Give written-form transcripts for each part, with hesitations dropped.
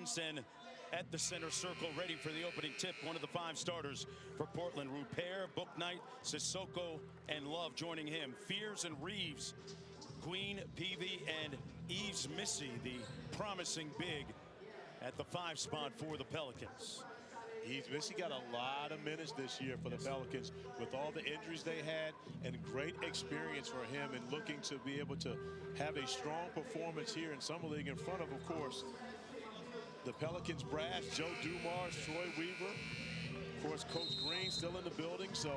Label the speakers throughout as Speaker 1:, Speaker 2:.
Speaker 1: Hansen at the center circle, ready for the opening tip. One of the 5 starters for Portland. Rupert, Bouknight, Sissoko, and Love joining him. Fears and Reeves, Queen, Peavy, and Yves Missy, the promising big at the 5 spot for the Pelicans.
Speaker 2: Yves Missy got a lot of minutes this year for the Pelicans with all the injuries they had, and great experience for him, and looking to be able to have a strong performance here in Summer League in front of course, the Pelicans brass, Joe Dumars, Troy Weaver, of course, Coach Green still in the building, so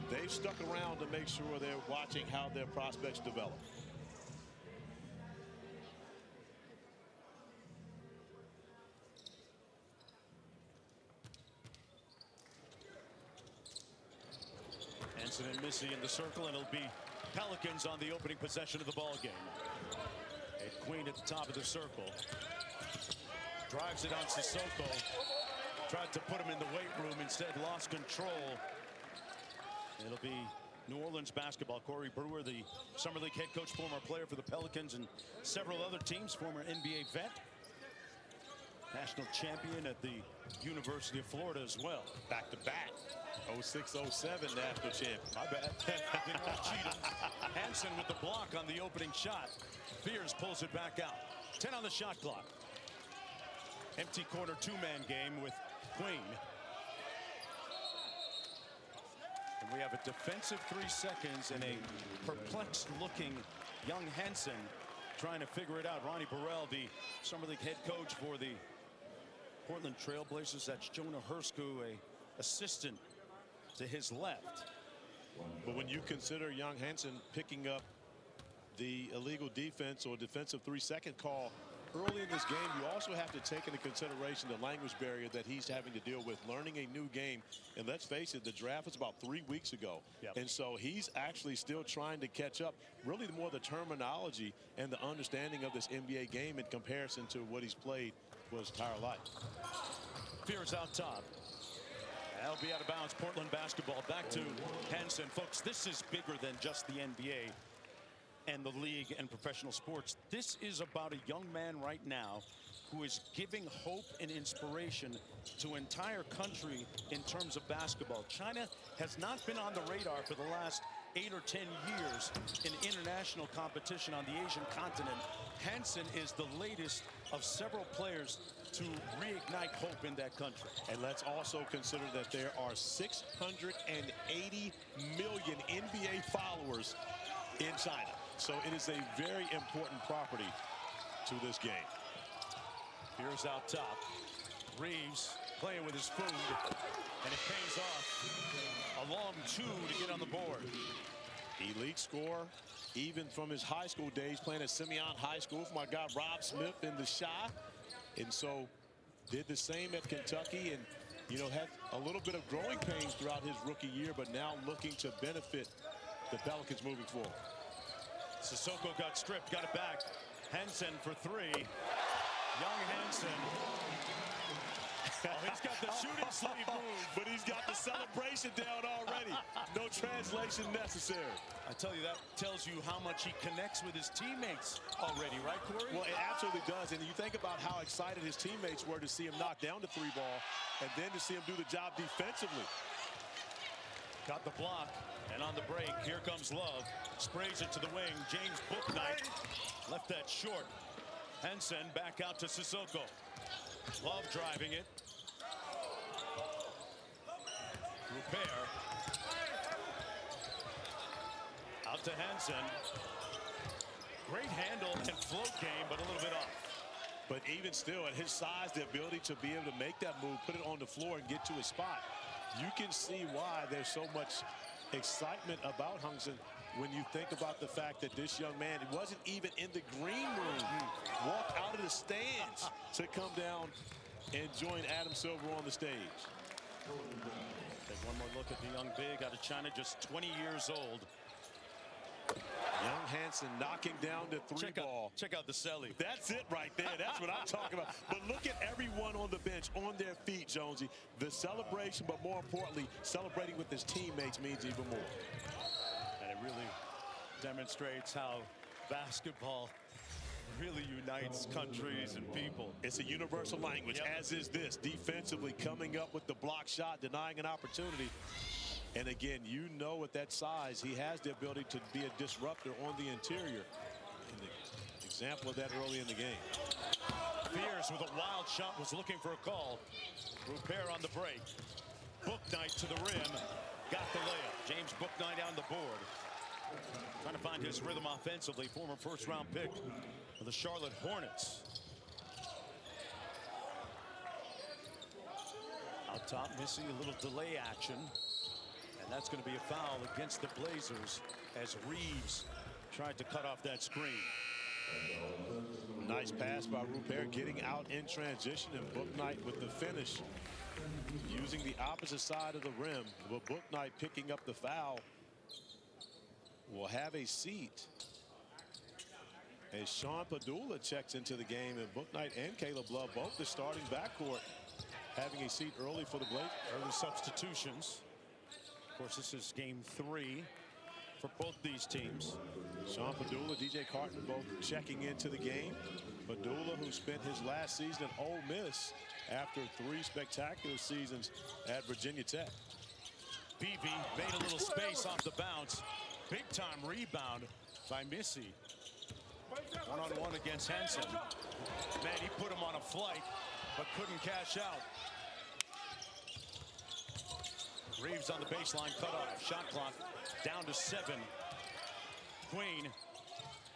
Speaker 2: they've stuck around to make sure they're watching how their prospects develop.
Speaker 1: Hansen and Missy in the circle, and it'll be Pelicans on the opening possession of the ball game. And Queen at the top of the circle. Drives it on Sissoko. Tried to put him in the weight room, instead lost control. It'll be New Orleans basketball. Corey Brewer, the Summer League head coach, former player for the Pelicans and several other teams, former NBA vet. National champion at the University of Florida as well.
Speaker 2: Back-to-back. 06-07 national champion.
Speaker 1: My bad. Hansen with the block on the opening shot. Fears pulls it back out. 10 on the shot clock. Empty corner 2-man game with Queen. And we have a defensive 3 seconds and a perplexed looking young Hansen trying to figure it out. Ronnie Burrell, the Summer League head coach for the Portland Trailblazers. That's Jonah Hersku, a assistant to his left.
Speaker 2: But when you consider young Hansen picking up the illegal defense or defensive 3-second call early in this game, you also have to take into consideration the language barrier that he's having to deal with, learning a new game. And let's face it, the draft was about 3 weeks ago.
Speaker 1: Yep.
Speaker 2: And so he's actually still trying to catch up, really more the terminology and the understanding of this NBA game in comparison to what he's played for his entire life.
Speaker 1: Fears out top. That'll be out of bounds. Portland basketball. Back to Hansen. Folks, this is bigger than just the NBA and the league and professional sports. This is about a young man right now who is giving hope and inspiration to an entire country in terms of basketball. China has not been on the radar for the last 8 or 10 years in international competition on the Asian continent. Hansen is the latest of several players to reignite hope in that country.
Speaker 2: And let's also consider that there are 680 million NBA followers in China. So it is a very important property to this game.
Speaker 1: Here's out top. Reeves playing with his food, and it pays off. A long 2 to get on the board.
Speaker 2: Elite scorer, even from his high school days, playing at Simeon High School for my guy Rob Smith in the Chi. And so did the same at Kentucky, and had a little bit of growing pains throughout his rookie year, but now looking to benefit the Pelicans moving forward.
Speaker 1: Sissoko got stripped, got it back. Hansen for 3. Young Hansen. Oh, he's got the shooting sleeve move,
Speaker 2: but he's got the celebration down already. No translation necessary.
Speaker 1: I tell you, that tells you how much he connects with his teammates already, right, Corey?
Speaker 2: Well, it absolutely does. And you think about how excited his teammates were to see him knock down the 3 ball and then to see him do the job defensively.
Speaker 1: Got the block, and on the break, here comes Love. Sprays it to the wing. James Bouknight left that short. Hansen back out to Sissoko. Love driving it. Rupert. Out to Hansen. Great handle and float game, but a little bit off.
Speaker 2: But even still, at his size, the ability to be able to make that move, put it on the floor, and get to his spot, you can see why there's so much excitement about Hansen when you think about the fact that this young man wasn't even in the green room. Walked out of the stands to come down and join Adam Silver on the stage.
Speaker 1: Take one more look at the young big out of China, just 20 years old.
Speaker 2: Young Hansen knocking down the 3 ball.
Speaker 1: Check out the celly.
Speaker 2: That's it right there. That's what I'm talking about. But look at everyone on the bench on their feet, Jonesy. The celebration, but more importantly, celebrating with his teammates means even more.
Speaker 1: And it really demonstrates how basketball really unites countries and people.
Speaker 2: It's a universal language,
Speaker 1: Yep.
Speaker 2: as is this. Defensively, coming up with the block shot, denying an opportunity. And again, you know at that size, he has the ability to be a disruptor on the interior. And the example of that early in the game.
Speaker 1: Fears with a wild shot was looking for a call. Rupert on the break. Bouknight to the rim. Got the layup. James Bouknight on the board. Trying to find his rhythm offensively. Former first-round pick of the Charlotte Hornets. Out top, missing a little delay action. And that's going to be a foul against the Blazers as Reeves tried to cut off that screen.
Speaker 2: Nice pass by Rupert, getting out in transition, and Bouknight with the finish. Using the opposite side of the rim. Well, Bouknight picking up the foul will have a seat as Sean Padula checks into the game, and Bouknight and Caleb Love, both the starting backcourt, having a seat early for the Blazers.
Speaker 1: Early substitutions. Of course, this is game 3 for both these teams.
Speaker 2: Sean Padula, DJ Carton both checking into the game. Padula, who spent his last season at Ole Miss after 3 spectacular seasons at Virginia Tech.
Speaker 1: BB made a little space off the bounce. Big time rebound by Missy. One-on-one against Henson. Man, he put him on a flight, but couldn't cash out. Reeves on the baseline, cut off. Shot clock down to 7. Queen.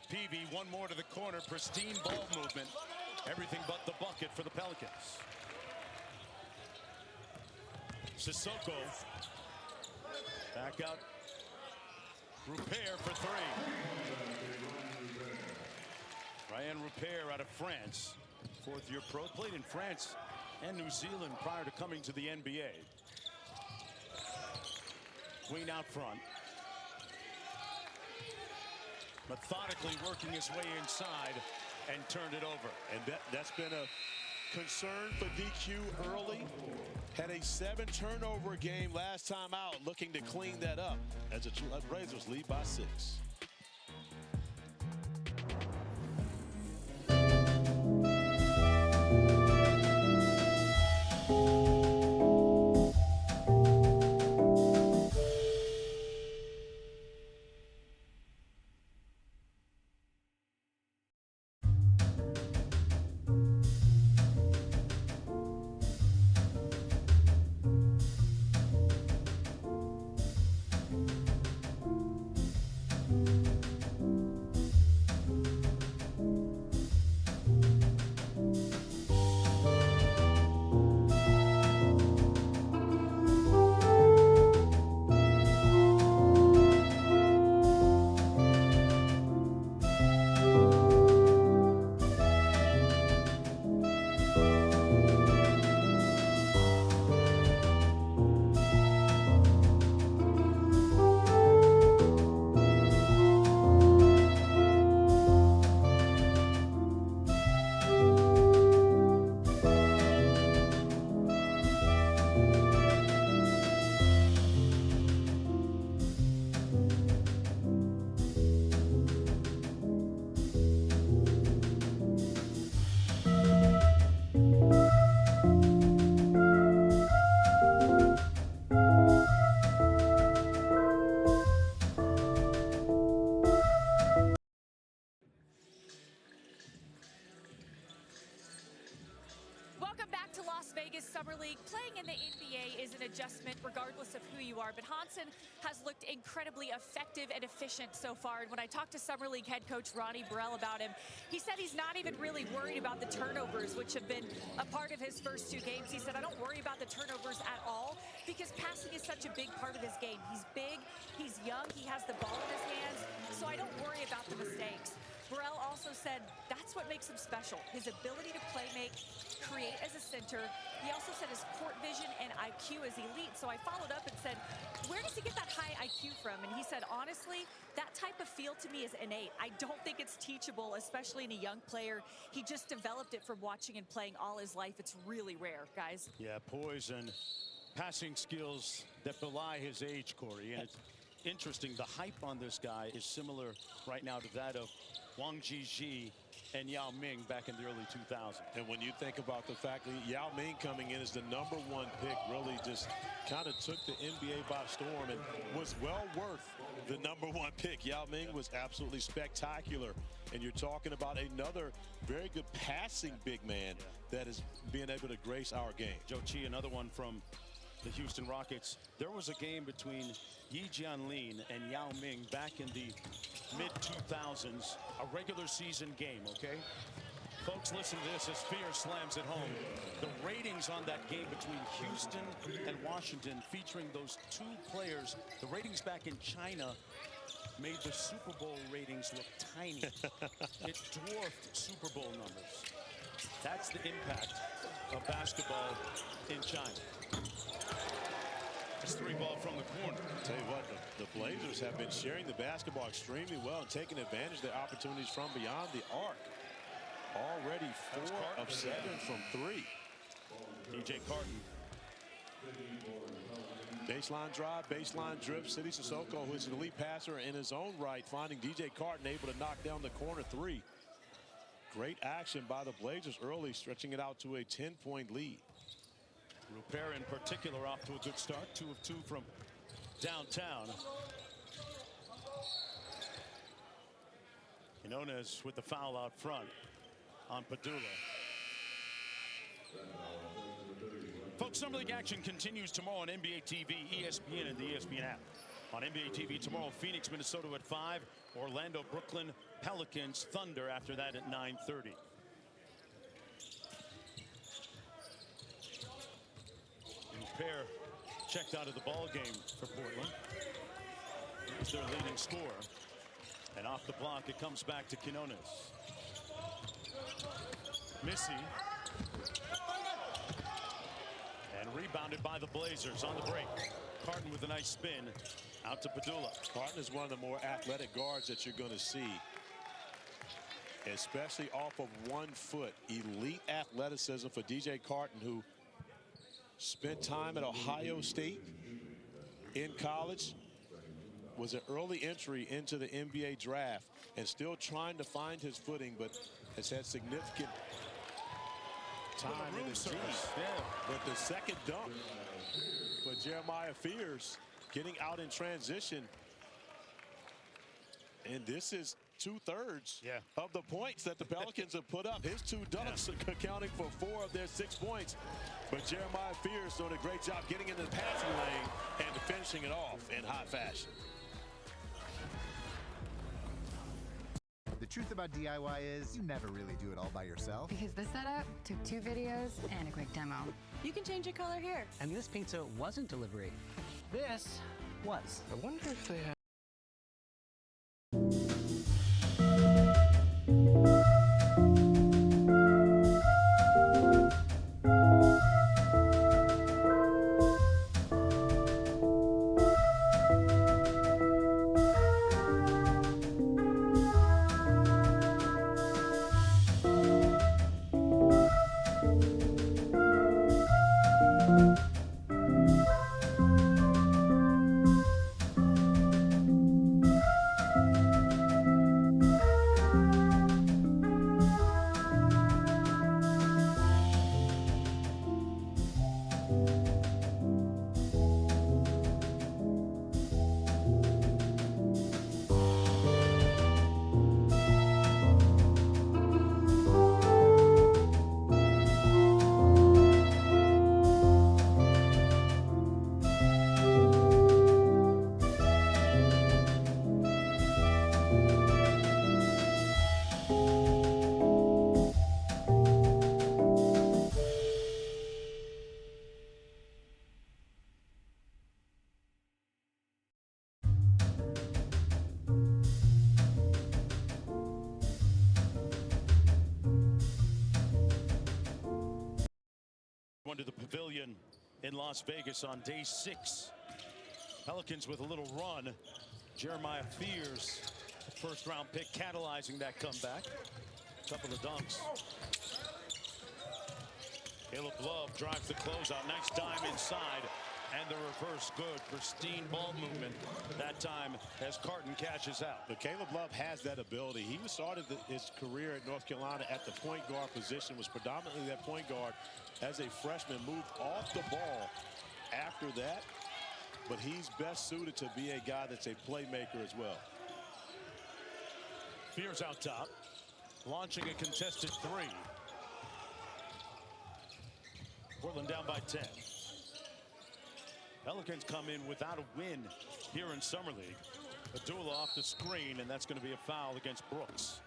Speaker 1: Peavy, one more to the corner. Pristine ball movement. Everything but the bucket for the Pelicans. Sissoko. Back out. Rupert for 3. Ryan Rupert out of France. 4th-year pro. Played in France and New Zealand prior to coming to the NBA. Queen out front. Methodically working his way inside and turned it over.
Speaker 2: And that's been a concern for DQ early. Had a 7 turnover game last time out, looking to clean that up as the Blazers lead by 6.
Speaker 3: Summer League. Playing in the NBA is an adjustment regardless of who you are, but Hansen has looked incredibly effective and efficient so far. And when I talked to Summer League head coach Ronnie Burrell about him, he said he's not even really worried about the turnovers, which have been a part of his first 2 games. He said, I don't worry about the turnovers at all because passing is such a big part of his game. He's big, he's young, he has the ball in his hands, so I don't worry about the mistakes. Burrell also said that's what makes him special, his ability to play make, create as a center. He also said his court vision and IQ is elite. So I followed up and said, where does he get that high IQ from? And he said, honestly, that type of feel to me is innate. I don't think it's teachable, especially in a young player. He just developed it from watching and playing all his life. It's really rare, guys.
Speaker 1: Yeah, poise and passing skills that belie his age, Corey. And interesting. The hype on this guy is similar right now to that of Wang Jiji and Yao Ming back in the early 2000s.
Speaker 2: And when you think about the fact that Yao Ming coming in as the #1 pick, really just kind of took the NBA by storm and was well worth the #1 pick. Yao Ming was absolutely spectacular. And you're talking about another very good passing big man that is being able to grace our game.
Speaker 1: Joe Chi, another one from the Houston Rockets. There was a game between Yi Jianlin and Yao Ming back in the mid-2000s, a regular season game, okay? Folks, listen to this as Fear slams it home. The ratings on that game between Houston and Washington featuring those two players, the ratings back in China made the Super Bowl ratings look tiny. It dwarfed Super Bowl numbers. That's the impact of basketball in China. It's 3-ball from the corner.
Speaker 2: Tell you what, the Blazers have been sharing the basketball extremely well and taking advantage of the opportunities from beyond the arc. Already 4 of 7 from 3.
Speaker 1: DJ Carton.
Speaker 2: Baseline drive, baseline drip. City Sissoko, who is an elite passer in his own right, finding DJ Carton able to knock down the corner 3. Great action by the Blazers early, stretching it out to a 10-point lead.
Speaker 1: Rupert in particular off to a good start. 2 of 2 from downtown. Quinones with the foul out front on Padula. Folks, Summer League action continues tomorrow on NBA TV, ESPN, and the ESPN app. On NBA TV tomorrow, Phoenix, Minnesota at 5, Orlando, Brooklyn, Pelicans, Thunder after that at 9:30. Rupert checked out of the ball game for Portland. He's their leading scorer. And off the block, it comes back to Quinones. Missy. And rebounded by the Blazers on the break. Carton with a nice spin out to Padula.
Speaker 2: Carton is one of the more athletic guards that you're going to see, especially off of 1 foot. Elite athleticism for DJ Carton, who spent time at Ohio State in college, was an early entry into the NBA draft and still trying to find his footing, but has had significant time in the G. But the second dunk for Jeremiah Fears getting out in transition. And this is 2/3 of the points that the Pelicans have put up. His 2 dunks accounting for 4 of their 6 points. But Jeremiah Fears doing a great job getting into the passing lane and finishing it off in hot fashion.
Speaker 4: The truth about DIY is you never really do it all by yourself.
Speaker 5: Because this setup took 2 videos and a quick demo.
Speaker 6: You can change your color here.
Speaker 7: And this pizza wasn't delivery. This was.
Speaker 8: I wonder if they have.
Speaker 1: To the pavilion in Las Vegas on day 6. Pelicans with a little run. Jeremiah Fears, the 1st-round pick, catalyzing that comeback. Couple of dunks. Caleb Love drives the closeout. Nice dime inside. And the reverse, good, pristine ball movement that time as Carton cashes out.
Speaker 2: But Caleb Love has that ability. He started his career at North Carolina at the point guard position, was predominantly that point guard as a freshman, moved off the ball after that. But he's best suited to be a guy that's a playmaker as well.
Speaker 1: Fears out top, launching a contested three. Portland down by 10. Pelicans come in without a win here in Summer League. Abdullah off the screen, and that's going to be a foul against Brooks.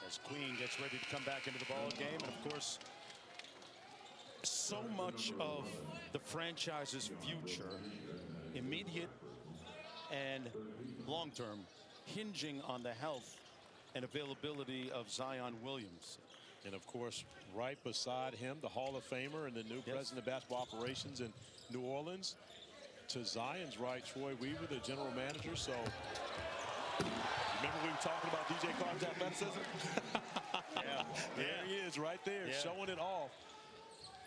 Speaker 1: As Queen gets ready to come back into the ball game, and of course, so much of the franchise's future, immediate and long-term, hinging on the health and availability of Zion Williams.
Speaker 2: And of course, right beside him, the Hall of Famer and the new president of basketball operations in New Orleans. To Zion's right, Troy Weaver, the general manager. So, remember we were talking about DJ Carter's athleticism? There he is right there, showing it off.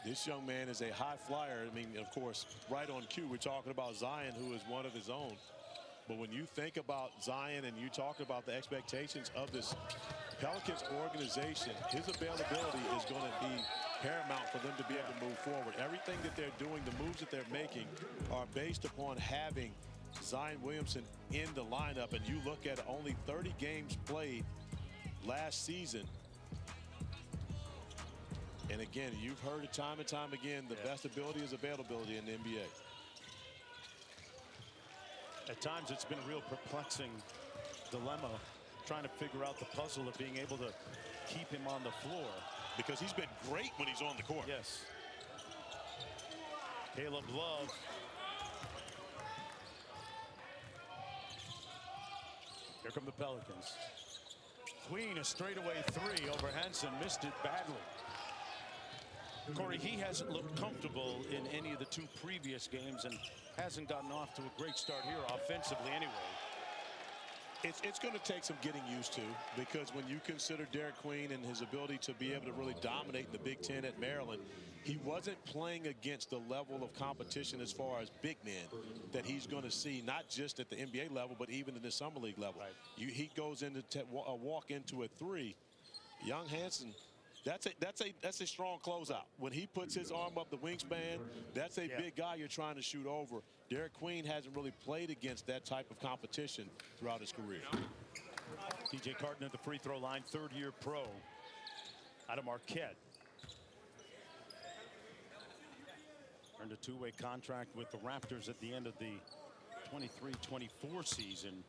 Speaker 2: This young man is a high flyer. I mean, of course, right on cue, we're talking about Zion, who is one of his own. But when you think about Zion and you talk about the expectations of this Pelicans organization, his availability is going to be paramount for them to be able to move forward. Everything that they're doing, the moves that they're making are based upon having Zion Williamson in the lineup. And you look at only 30 games played last season. And again, you've heard it time and time again, the best ability is availability in the NBA.
Speaker 1: At times it's been a real perplexing dilemma trying to figure out the puzzle of being able to keep him on the floor.
Speaker 2: Because he's been great when he's on the court.
Speaker 1: Yes. Caleb Love. Here come the Pelicans. Queen, a straightaway three over Henson, missed it badly. Corey, he hasn't looked comfortable in any of the two previous games and hasn't gotten off to a great start here offensively anyway.
Speaker 2: It's going to take some getting used to, because when you consider Derek Queen and his ability to be able to really dominate in the Big Ten at Maryland, he wasn't playing against the level of competition as far as big men that he's going to see, not just at the NBA level, but even in the Summer League level.
Speaker 1: Right.
Speaker 2: He goes into a walk into a three. Young Hanson, that's a strong closeout. When he puts his arm up the wingspan, that's a big guy you're trying to shoot over. Derek Queen hasn't really played against that type of competition throughout his career.
Speaker 1: DJ Carton at the free throw line, third-year pro out of Marquette. Earned a two-way contract with the Raptors at the end of the 23-24 season,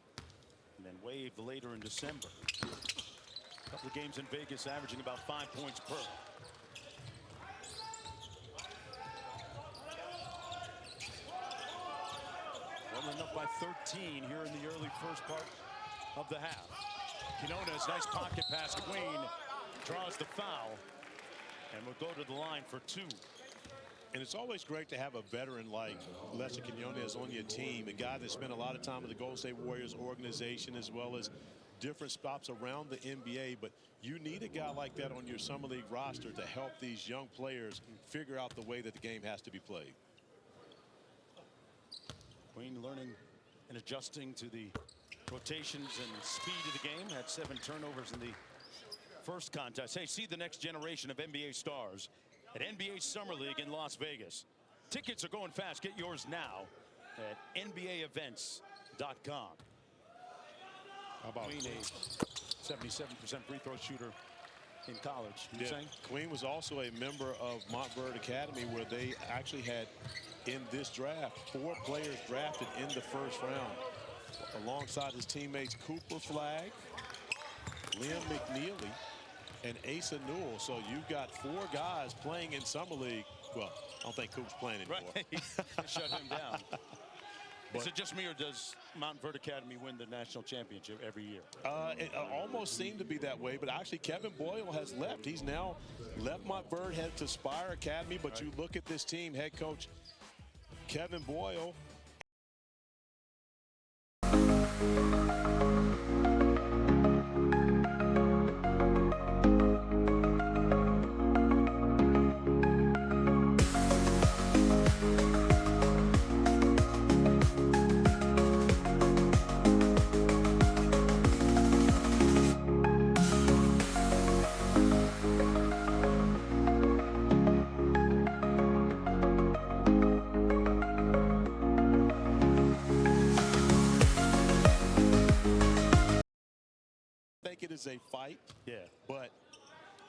Speaker 1: and then waived later in December. A couple of games in Vegas, averaging about 5 points per. Portland up by 13 here in the early first part of the half. Quinones, nice pocket pass. Queen draws the foul and will go to the line for two.
Speaker 2: And it's always great to have a veteran like Lester Quinones on your team, a guy that spent a lot of time with the Golden State Warriors organization as well as different stops around the NBA. But you need a guy like that on your Summer League roster to help these young players figure out the way that the game has to be played.
Speaker 1: Queen learning and adjusting to the rotations and speed of the game. Had 7 turnovers in the first contest. Hey, see the next generation of NBA stars at NBA Summer League in Las Vegas. Tickets are going fast. Get yours now at NBAevents.com.
Speaker 2: How about
Speaker 1: Queen, a 77% free throw shooter in college. You saying?
Speaker 2: Queen was also a member of Montverde Academy, where they actually had in this draft 4 players drafted in the first round, alongside his teammates Cooper Flagg, Liam McNeely, and Asa Newell. So you've got 4 guys playing in Summer League. Well, I don't think Coop's playing anymore.
Speaker 1: Right. Shut him down. Is it just me, or does Montverde Academy win the national championship every year?
Speaker 2: It almost seemed to be that way, but actually Kevin Boyle has left. He's now left Montverde, headed to Spire Academy. But you look at this team, head coach Kevin Boyle. is a fight.
Speaker 1: Yeah.
Speaker 2: But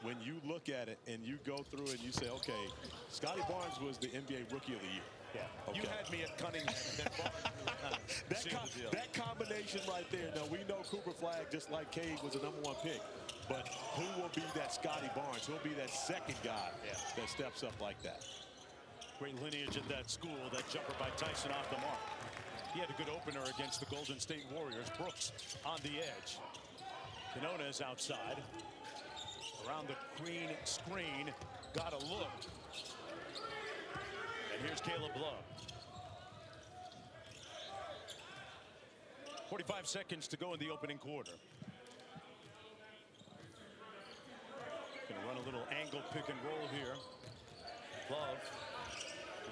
Speaker 2: when you look at it and you go through it and you say, okay, Scotty Barnes was the NBA Rookie of the Year.
Speaker 1: Yeah.
Speaker 2: Okay.
Speaker 1: You had me at Cunningham and then Barnes.
Speaker 2: That combination right there. Now, we know Cooper Flagg, just like Cade, was the #1 pick. But who will be that Scotty Barnes? Who'll be that second guy that steps up like that?
Speaker 1: Great lineage at that school. That jumper by Tyson off the mark. He had a good opener against the Golden State Warriors. Brooks on the edge. Quinones outside. Around the green screen. Got a look. And here's Caleb Love. 45 seconds to go in the opening quarter. Going to run a little angle pick and roll here. Love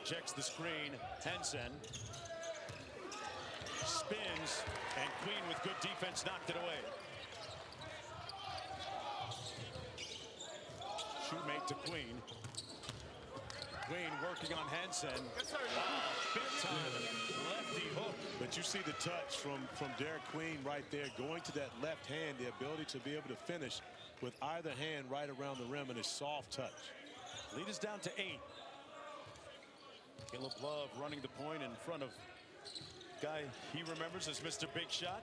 Speaker 1: checks the screen. Henson spins, and Queen with good defense knocked it away. Shoemate to Queen. Queen working on Henson. Big time lefty hook.
Speaker 2: But you see the touch from Derek Queen right there, going to that left hand, the ability to be able to finish with either hand right around the rim and a soft touch.
Speaker 1: Lead is down to 8. Caleb Love running the point in front of guy he remembers as Mr. Big Shot.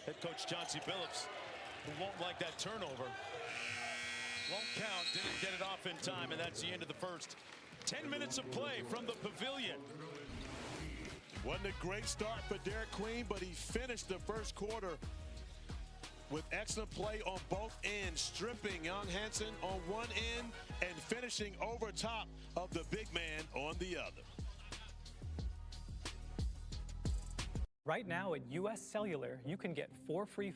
Speaker 1: Head coach Chauncey Billups, who won't like that turnover. Won't count, didn't get it off in time, and that's the end of the first. 10 minutes of play from the pavilion.
Speaker 2: Wasn't a great start for Derek Queen, but he finished the first quarter with excellent play on both ends, stripping young Henson on one end and finishing over top of the big man on the other.
Speaker 8: Right now at US Cellular, you can get 4 free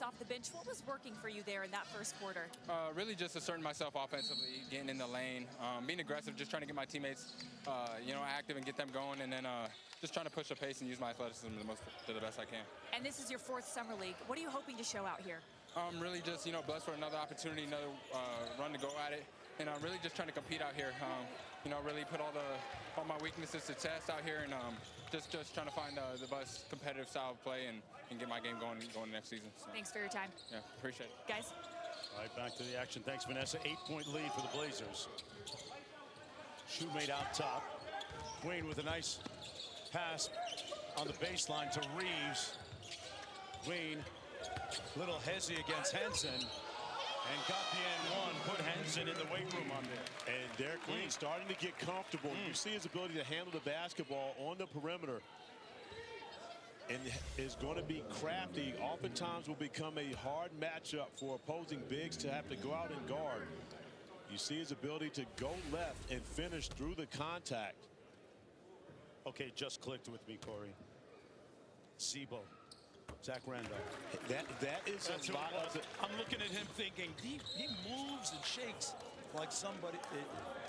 Speaker 3: off the bench. What was working for you there in that first quarter?
Speaker 9: Really just asserting myself offensively, getting in the lane, being aggressive, just trying to get my teammates, active and get them going, and then just trying to push the pace and use my athleticism to the best I can.
Speaker 3: And this is your 4th summer league. What are you hoping to show out here?
Speaker 9: Really just, blessed for another opportunity, another run to go at it, and really just trying to compete out here. Really put all my weaknesses to test out here, and just trying to find the best competitive style of play and get my game going next season. So.
Speaker 3: Thanks for your time.
Speaker 9: Yeah, appreciate it.
Speaker 3: Guys.
Speaker 1: All right, back to the action. Thanks, Vanessa. 8-point lead for the Blazers. Shoemate out top. Queen with a nice pass on the baseline to Reeves. Queen, little hezzy against Henson. And got the N1, put Henson in the weight room on there.
Speaker 2: And Derek Queen starting to get comfortable. You see his ability to handle the basketball on the perimeter. And is going to be crafty. Oftentimes will become a hard matchup for opposing bigs to have to go out and guard. You see his ability to go left and finish through the contact.
Speaker 1: Okay, just clicked with me, Corey. Sebo. Zach Randolph.
Speaker 2: That is
Speaker 1: That's
Speaker 2: a lot of
Speaker 1: I'm looking at him thinking he moves and shakes like somebody,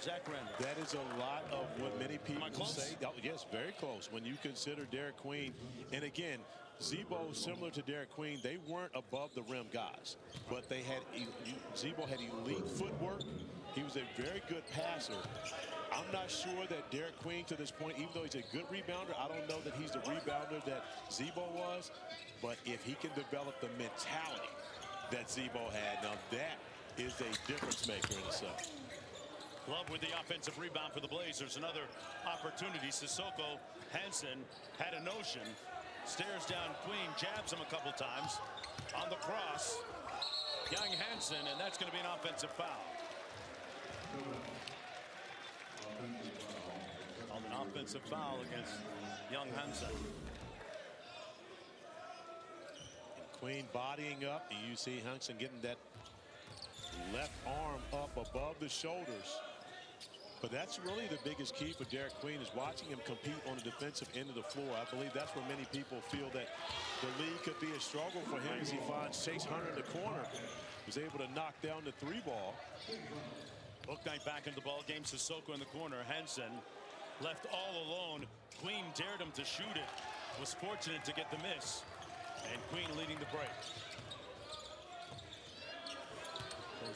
Speaker 1: Zach Randolph.
Speaker 2: That is a lot of what many people
Speaker 1: close?
Speaker 2: say. Oh, yes, very close. When you consider Derek Queen, and again, Zebo, similar to Derek Queen, they weren't above the rim guys, but they had Zebo had elite footwork. He was a very good passer. I'm not sure that Derek Queen to this point, even though he's a good rebounder, I don't know that he's the rebounder that Zebo was. But if he can develop the mentality that Zebo had, now that is a difference maker in itself.
Speaker 1: Love with the offensive rebound for the Blazers. Another opportunity. Sissoko Hansen had a notion. Stares down Queen, jabs him a couple times. On the cross, Young Hansen, and that's going to be an offensive foul. On an offensive foul against Young Hansen.
Speaker 2: And Queen bodying up, and you see Hansen getting that left arm up above the shoulders. But that's really the biggest key for Derek Queen, is watching him compete on the defensive end of the floor. I believe that's where many people feel that the league could be a struggle for him, as he finds Chase Hunter in the corner. Was able to knock down the 3-ball.
Speaker 1: Bouknight back into the ball game. Sissoko in the corner. Hansen left all alone. Queen dared him to shoot it. Was fortunate to get the miss. And Queen leading the break.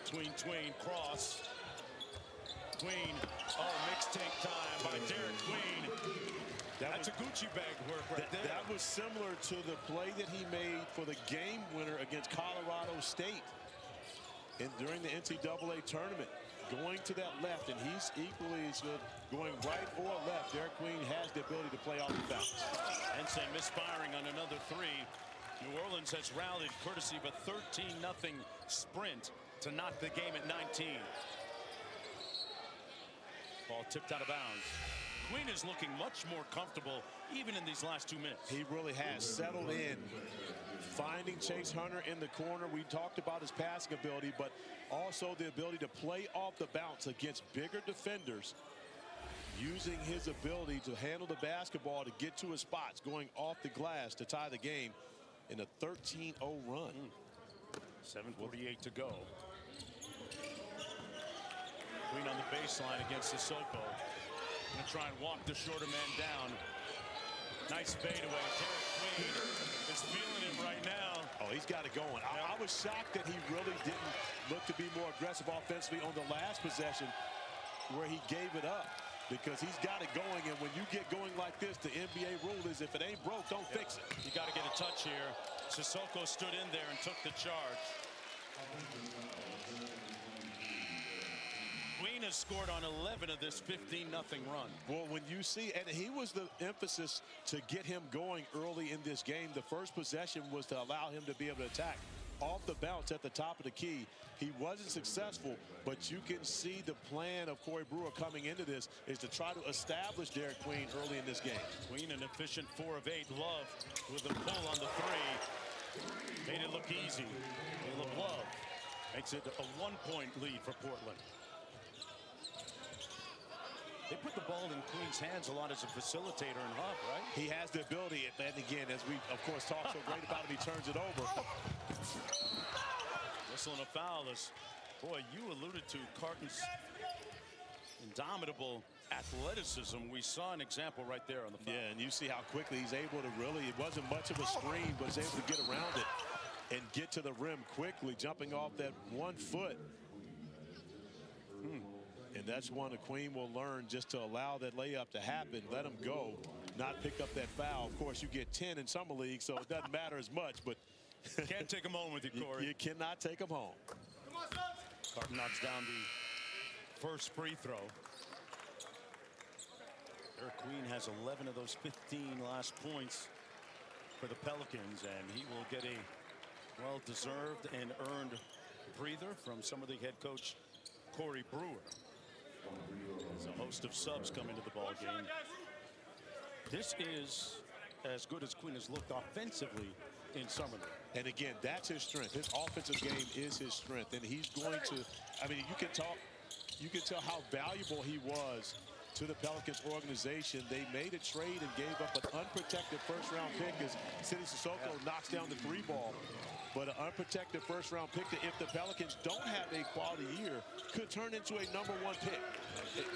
Speaker 1: Tween, cross. Queen, mixtape time by Derek Queen. That's a Gucci bag work right there.
Speaker 2: That was similar to the play that he made for the game winner against Colorado State during the NCAA tournament. Going to that left, and he's equally as good going right or left. Derek Queen has the ability to play off the bounce.
Speaker 1: Henson misfiring on another three. New Orleans has rallied courtesy of a 13-0 sprint to knock the game at 19. Ball tipped out of bounds. Queen is looking much more comfortable even in these last 2 minutes.
Speaker 2: He really has settled in, finding Chase Hunter in the corner. We talked about his passing ability, but also the ability to play off the bounce against bigger defenders, using his ability to handle the basketball to get to his spots, going off the glass to tie the game in a 13-0 run.
Speaker 1: 7:48 to go. Queen on the baseline against Sissoko. Gonna try and walk the shorter man down. Nice fadeaway. Derek Queen is feeling it right now.
Speaker 2: Oh, he's got it going. I was shocked that he really didn't look to be more aggressive offensively on the last possession where he gave it up, because he's got it going. And when you get going like this, the NBA rule is if it ain't broke, don't fix it.
Speaker 1: You got to get a touch here. Sissoko stood in there and took the charge. Queen has scored on 11 of this 15-0 run.
Speaker 2: Well, when you see, and he was the emphasis to get him going early in this game. The first possession was to allow him to be able to attack off the bounce at the top of the key. He wasn't successful, but you can see the plan of Corey Brewer coming into this is to try to establish Derek Queen early in this game.
Speaker 1: Queen an efficient 4 of 8. Love with a pull on the 3. Made it look easy. Love makes it a 1-point lead for Portland. They put the ball in Queen's hands a lot as a facilitator and hub, right?
Speaker 2: He has the ability, and again, as we, of course, talk so great about him, he turns it over.
Speaker 1: Whistle and a foul. As, boy, you alluded to Carton's indomitable athleticism. We saw an example right there on the foul.
Speaker 2: Yeah, and you see how quickly he's able to really, it wasn't much of a screen, but he's able to get around it and get to the rim quickly, jumping off that 1 foot. And that's one that Queen will learn, just to allow that layup to happen, let him go, not pick up that foul. Of course, you get 10 in summer league, so it doesn't matter as much, but
Speaker 1: can't take him home with you, Corey.
Speaker 2: You cannot take him home.
Speaker 1: Carton knocks down the first free throw. Derek Queen has 11 of those 15 last points for the Pelicans, and he will get a well-deserved and earned breather from some of the head coach Corey Brewer. There's a host of subs come into the ball game. This is as good as Queen has looked offensively in summer league.
Speaker 2: And again, that's his strength. His offensive game is his strength, and he's going to, I mean, you can tell how valuable he was to the Pelicans organization. They made a trade and gave up an unprotected first-round pick as City Sissoko knocks down the 3-ball. but an unprotected first-round pick that, if the Pelicans don't have a quality year, could turn into a #1 pick.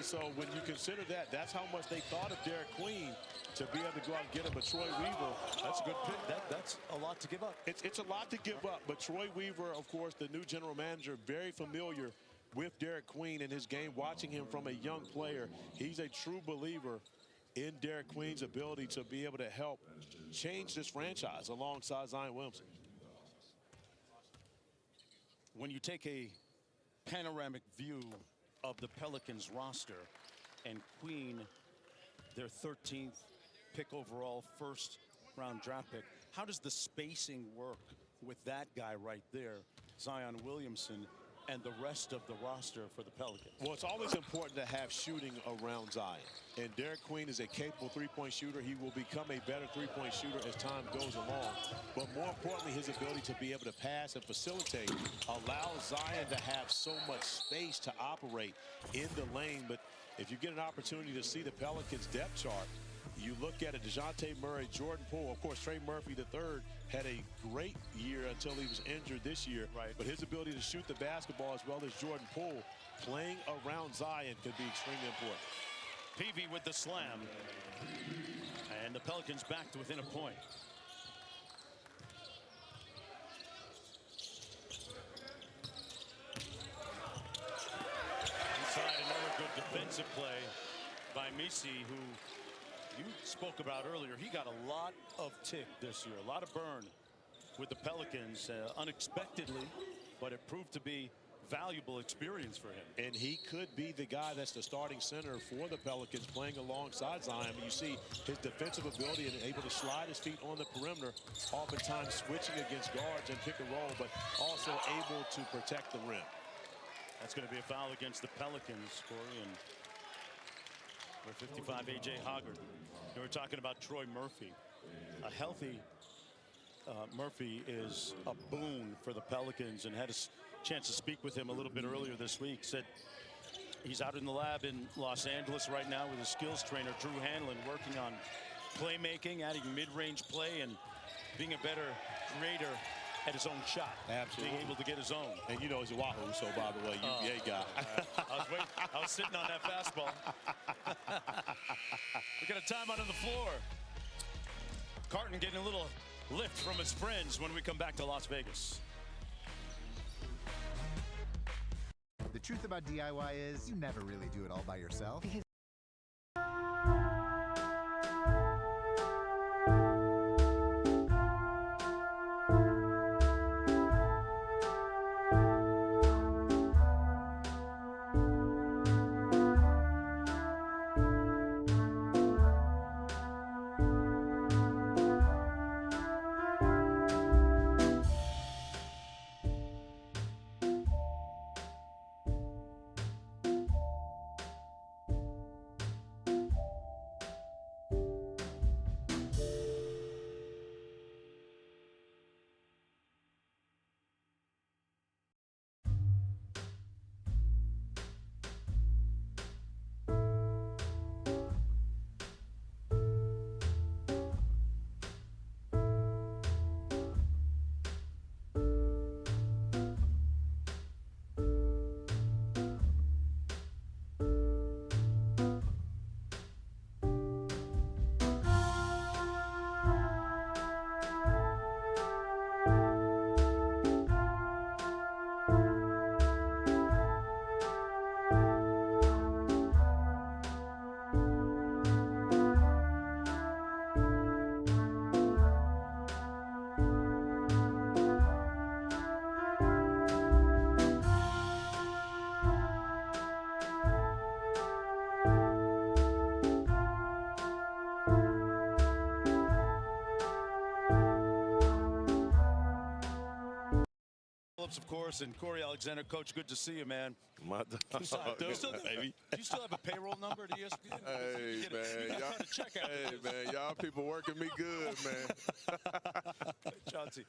Speaker 2: So when you consider that, that's how much they thought of Derek Queen to be able to go out and get him. But Troy Weaver,
Speaker 1: that's a good pick. That's a lot to give up.
Speaker 2: It's a lot to give up. But Troy Weaver, of course, the new general manager, very familiar with Derek Queen and his game, watching him from a young player. He's a true believer in Derek Queen's ability to be able to help change this franchise alongside Zion Williamson.
Speaker 1: When you take a panoramic view of the Pelicans roster, and Queen, their 13th pick overall, first-round draft pick, how does the spacing work with that guy right there, Zion Williamson, and the rest of the roster for the Pelicans?
Speaker 2: Well, it's always important to have shooting around Zion. And Derek Queen is a capable three-point shooter. He will become a better three-point shooter as time goes along. But more importantly, his ability to be able to pass and facilitate allows Zion to have so much space to operate in the lane. But if you get an opportunity to see the Pelicans depth chart, you look at it, DeJounte Murray, Jordan Poole. Of course, Trey Murphy III had a great year until he was injured this year.
Speaker 1: Right.
Speaker 2: But his ability to shoot the basketball, as well as Jordan Poole, playing around Zion could be extremely important.
Speaker 1: Peavy with the slam. And the Pelicans back to within a point. Inside, another good defensive play by Misi, who you spoke about earlier. He got a lot of tick this year, a lot of burn with the Pelicans, unexpectedly, but it proved to be valuable experience for him.
Speaker 2: And he could be the guy that's the starting center for the Pelicans, playing alongside Zion. But you see his defensive ability and able to slide his feet on the perimeter, oftentimes switching against guards and pick and roll, but also able to protect the rim.
Speaker 1: That's going to be a foul against the Pelicans, Corey, and number 55, A.J. Hoggard. We were talking about Troy Murphy. A healthy Murphy is a boon for the Pelicans, and had a chance to speak with him a little bit earlier this week. Said he's out in the lab in Los Angeles right now with his skills trainer, Drew Hanlon, working on playmaking, adding mid-range play, and being a better creator at his own shot.
Speaker 2: Absolutely.
Speaker 1: Being able to get his own.
Speaker 2: And you know he's a Wahoo, so by the way, UVA guy.
Speaker 1: I was sitting on that fastball. We got a timeout on the floor. Carton getting a little lift from his friends when we come back to Las Vegas.
Speaker 4: The truth about DIY is you never really do it all by yourself.
Speaker 1: Of course, and Corey Alexander. Coach, good to see you, man.
Speaker 10: My dog.
Speaker 1: Do you still have a payroll number to ESPN?
Speaker 10: Hey, man, y'all people working me good, man.
Speaker 1: Chauncey,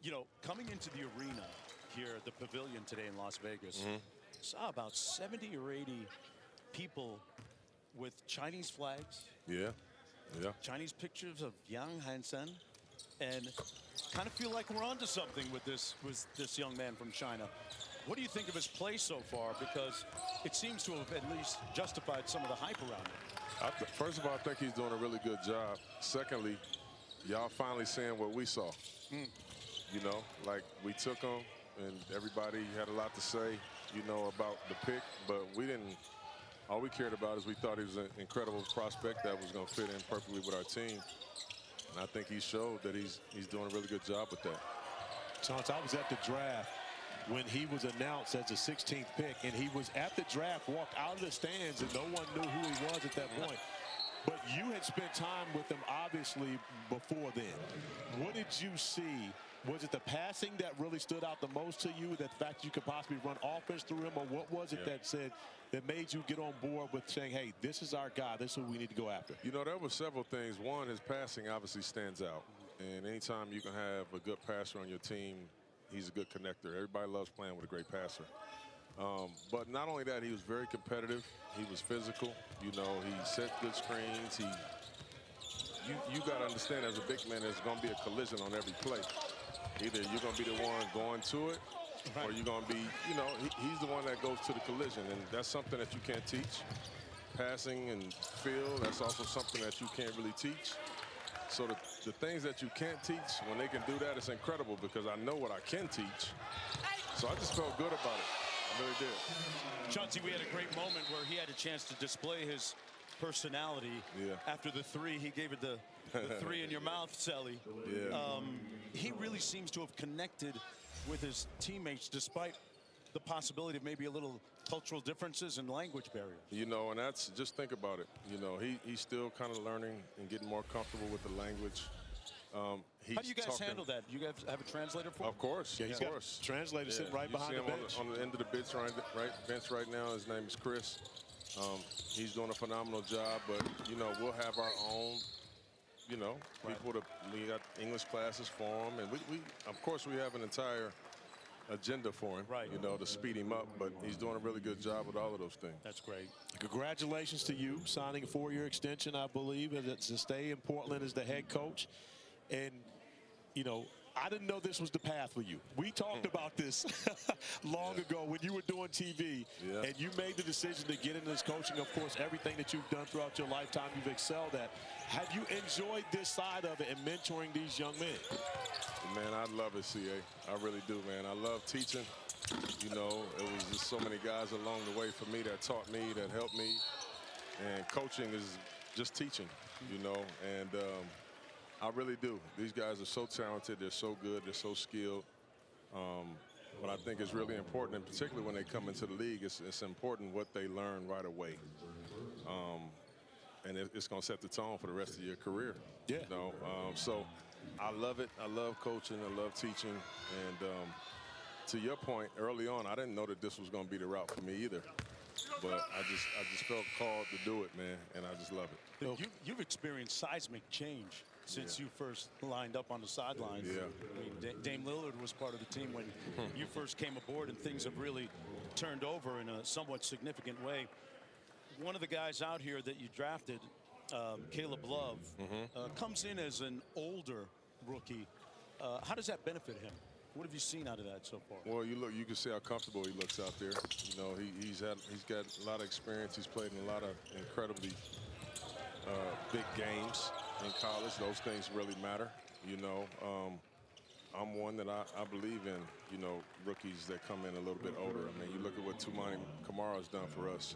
Speaker 1: you know, coming into the arena here at the Pavilion today in Las Vegas, saw about 70 or 80 people with Chinese flags.
Speaker 10: Yeah.
Speaker 1: Chinese pictures of Yang Hansen. and kind of feel like we're onto something with this young man from China. What do you think of his play so far? Because it seems to have at least justified some of the hype around him.
Speaker 10: First of all, I think he's doing a really good job. Secondly, y'all finally seeing what we saw. You know, like we took him, and everybody had a lot to say, you know, about the pick, but we didn't. All we cared about is we thought he was an incredible prospect that was going to fit in perfectly with our team. And I think he showed that he's doing a really good job with that.
Speaker 2: Chance, I was at the draft when he was announced as the 16th pick, and he was at the draft, walked out of the stands, and no one knew who he was at that point. But you had spent time with him, obviously, before then. What did you see? Was it the passing that really stood out the most to you, that the fact you could possibly run offense through him, or what was it that made you get on board with saying, hey, this is our guy, this is who we need to go after?
Speaker 10: You know, there were several things. One, his passing obviously stands out. And anytime you can have a good passer on your team, he's a good connector. Everybody loves playing with a great passer. But not only that, he was very competitive. He was physical. You know, he set good screens. You got to understand, as a big man, there's going to be a collision on every play. Either you're going to be the one going to it, or you're going to be, you know, he's the one that goes to the collision. And that's something that you can't teach. Passing and feel, that's also something that you can't really teach. So the things that you can't teach, when they can do that, it's incredible, because I know what I can teach. So I just felt good about it. I really did.
Speaker 1: Chauncey, we had a great moment where he had a chance to display his personality. After the three. He gave it the three in your mouth, Sally. He really seems to have connected with his teammates despite the possibility of maybe a little cultural differences and language barriers.
Speaker 10: You know, and that's, just think about it. You know, he's still kind of learning and getting more comfortable with the language.
Speaker 1: How do you guys handle that? You guys have a translator for him?
Speaker 10: Of course.
Speaker 2: Yeah, he's got a translator sitting right behind the bench.
Speaker 10: On the end of the bench right now. His name is Chris. He's doing a phenomenal job, but, you know, we'll have our own, you know, people we got English classes for him, and we of course we have an entire agenda for him, you know, to speed him up, but he's doing a really good job with all of those things.
Speaker 1: That's great.
Speaker 2: Congratulations to you, signing a 4-year extension, I believe, to stay in Portland as the head coach. And, you know, I didn't know this was the path for you. We talked about this long ago when you were doing TV, and you made the decision to get into this coaching. Of course, everything that you've done throughout your lifetime, you've excelled at. Have you enjoyed this side of it and mentoring these young men?
Speaker 10: Man, I love it, CA. I really do, man. I love teaching. You know, it was just so many guys along the way for me that taught me, that helped me. And coaching is just teaching, you know, and I really do. These guys are so talented. They're so good. They're so skilled. But I think it's really important, and particularly when they come into the league, it's important what they learn right away. And it's going to set the tone for the rest of your career. You know? So I love it. I love coaching. I love teaching. And to your point, early on, I didn't know that this was going to be the route for me either. But I just felt called to do it, man, and I just love it.
Speaker 1: You've experienced seismic change since you first lined up on the sidelines. I mean, Dame Lillard was part of the team when you first came aboard, and things have really turned over in a somewhat significant way. One of the guys out here that you drafted, Caleb Love, comes in as an older rookie. How does that benefit him? What have you seen out of that so far?
Speaker 10: Well, you can see how comfortable he looks out there. You know, he's got a lot of experience. He's played in a lot of incredibly big games in college. Those things really matter. You know, I'm one that I believe in, you know, rookies that come in a little bit older. I mean, you look at what Tumani Kamara's done for us.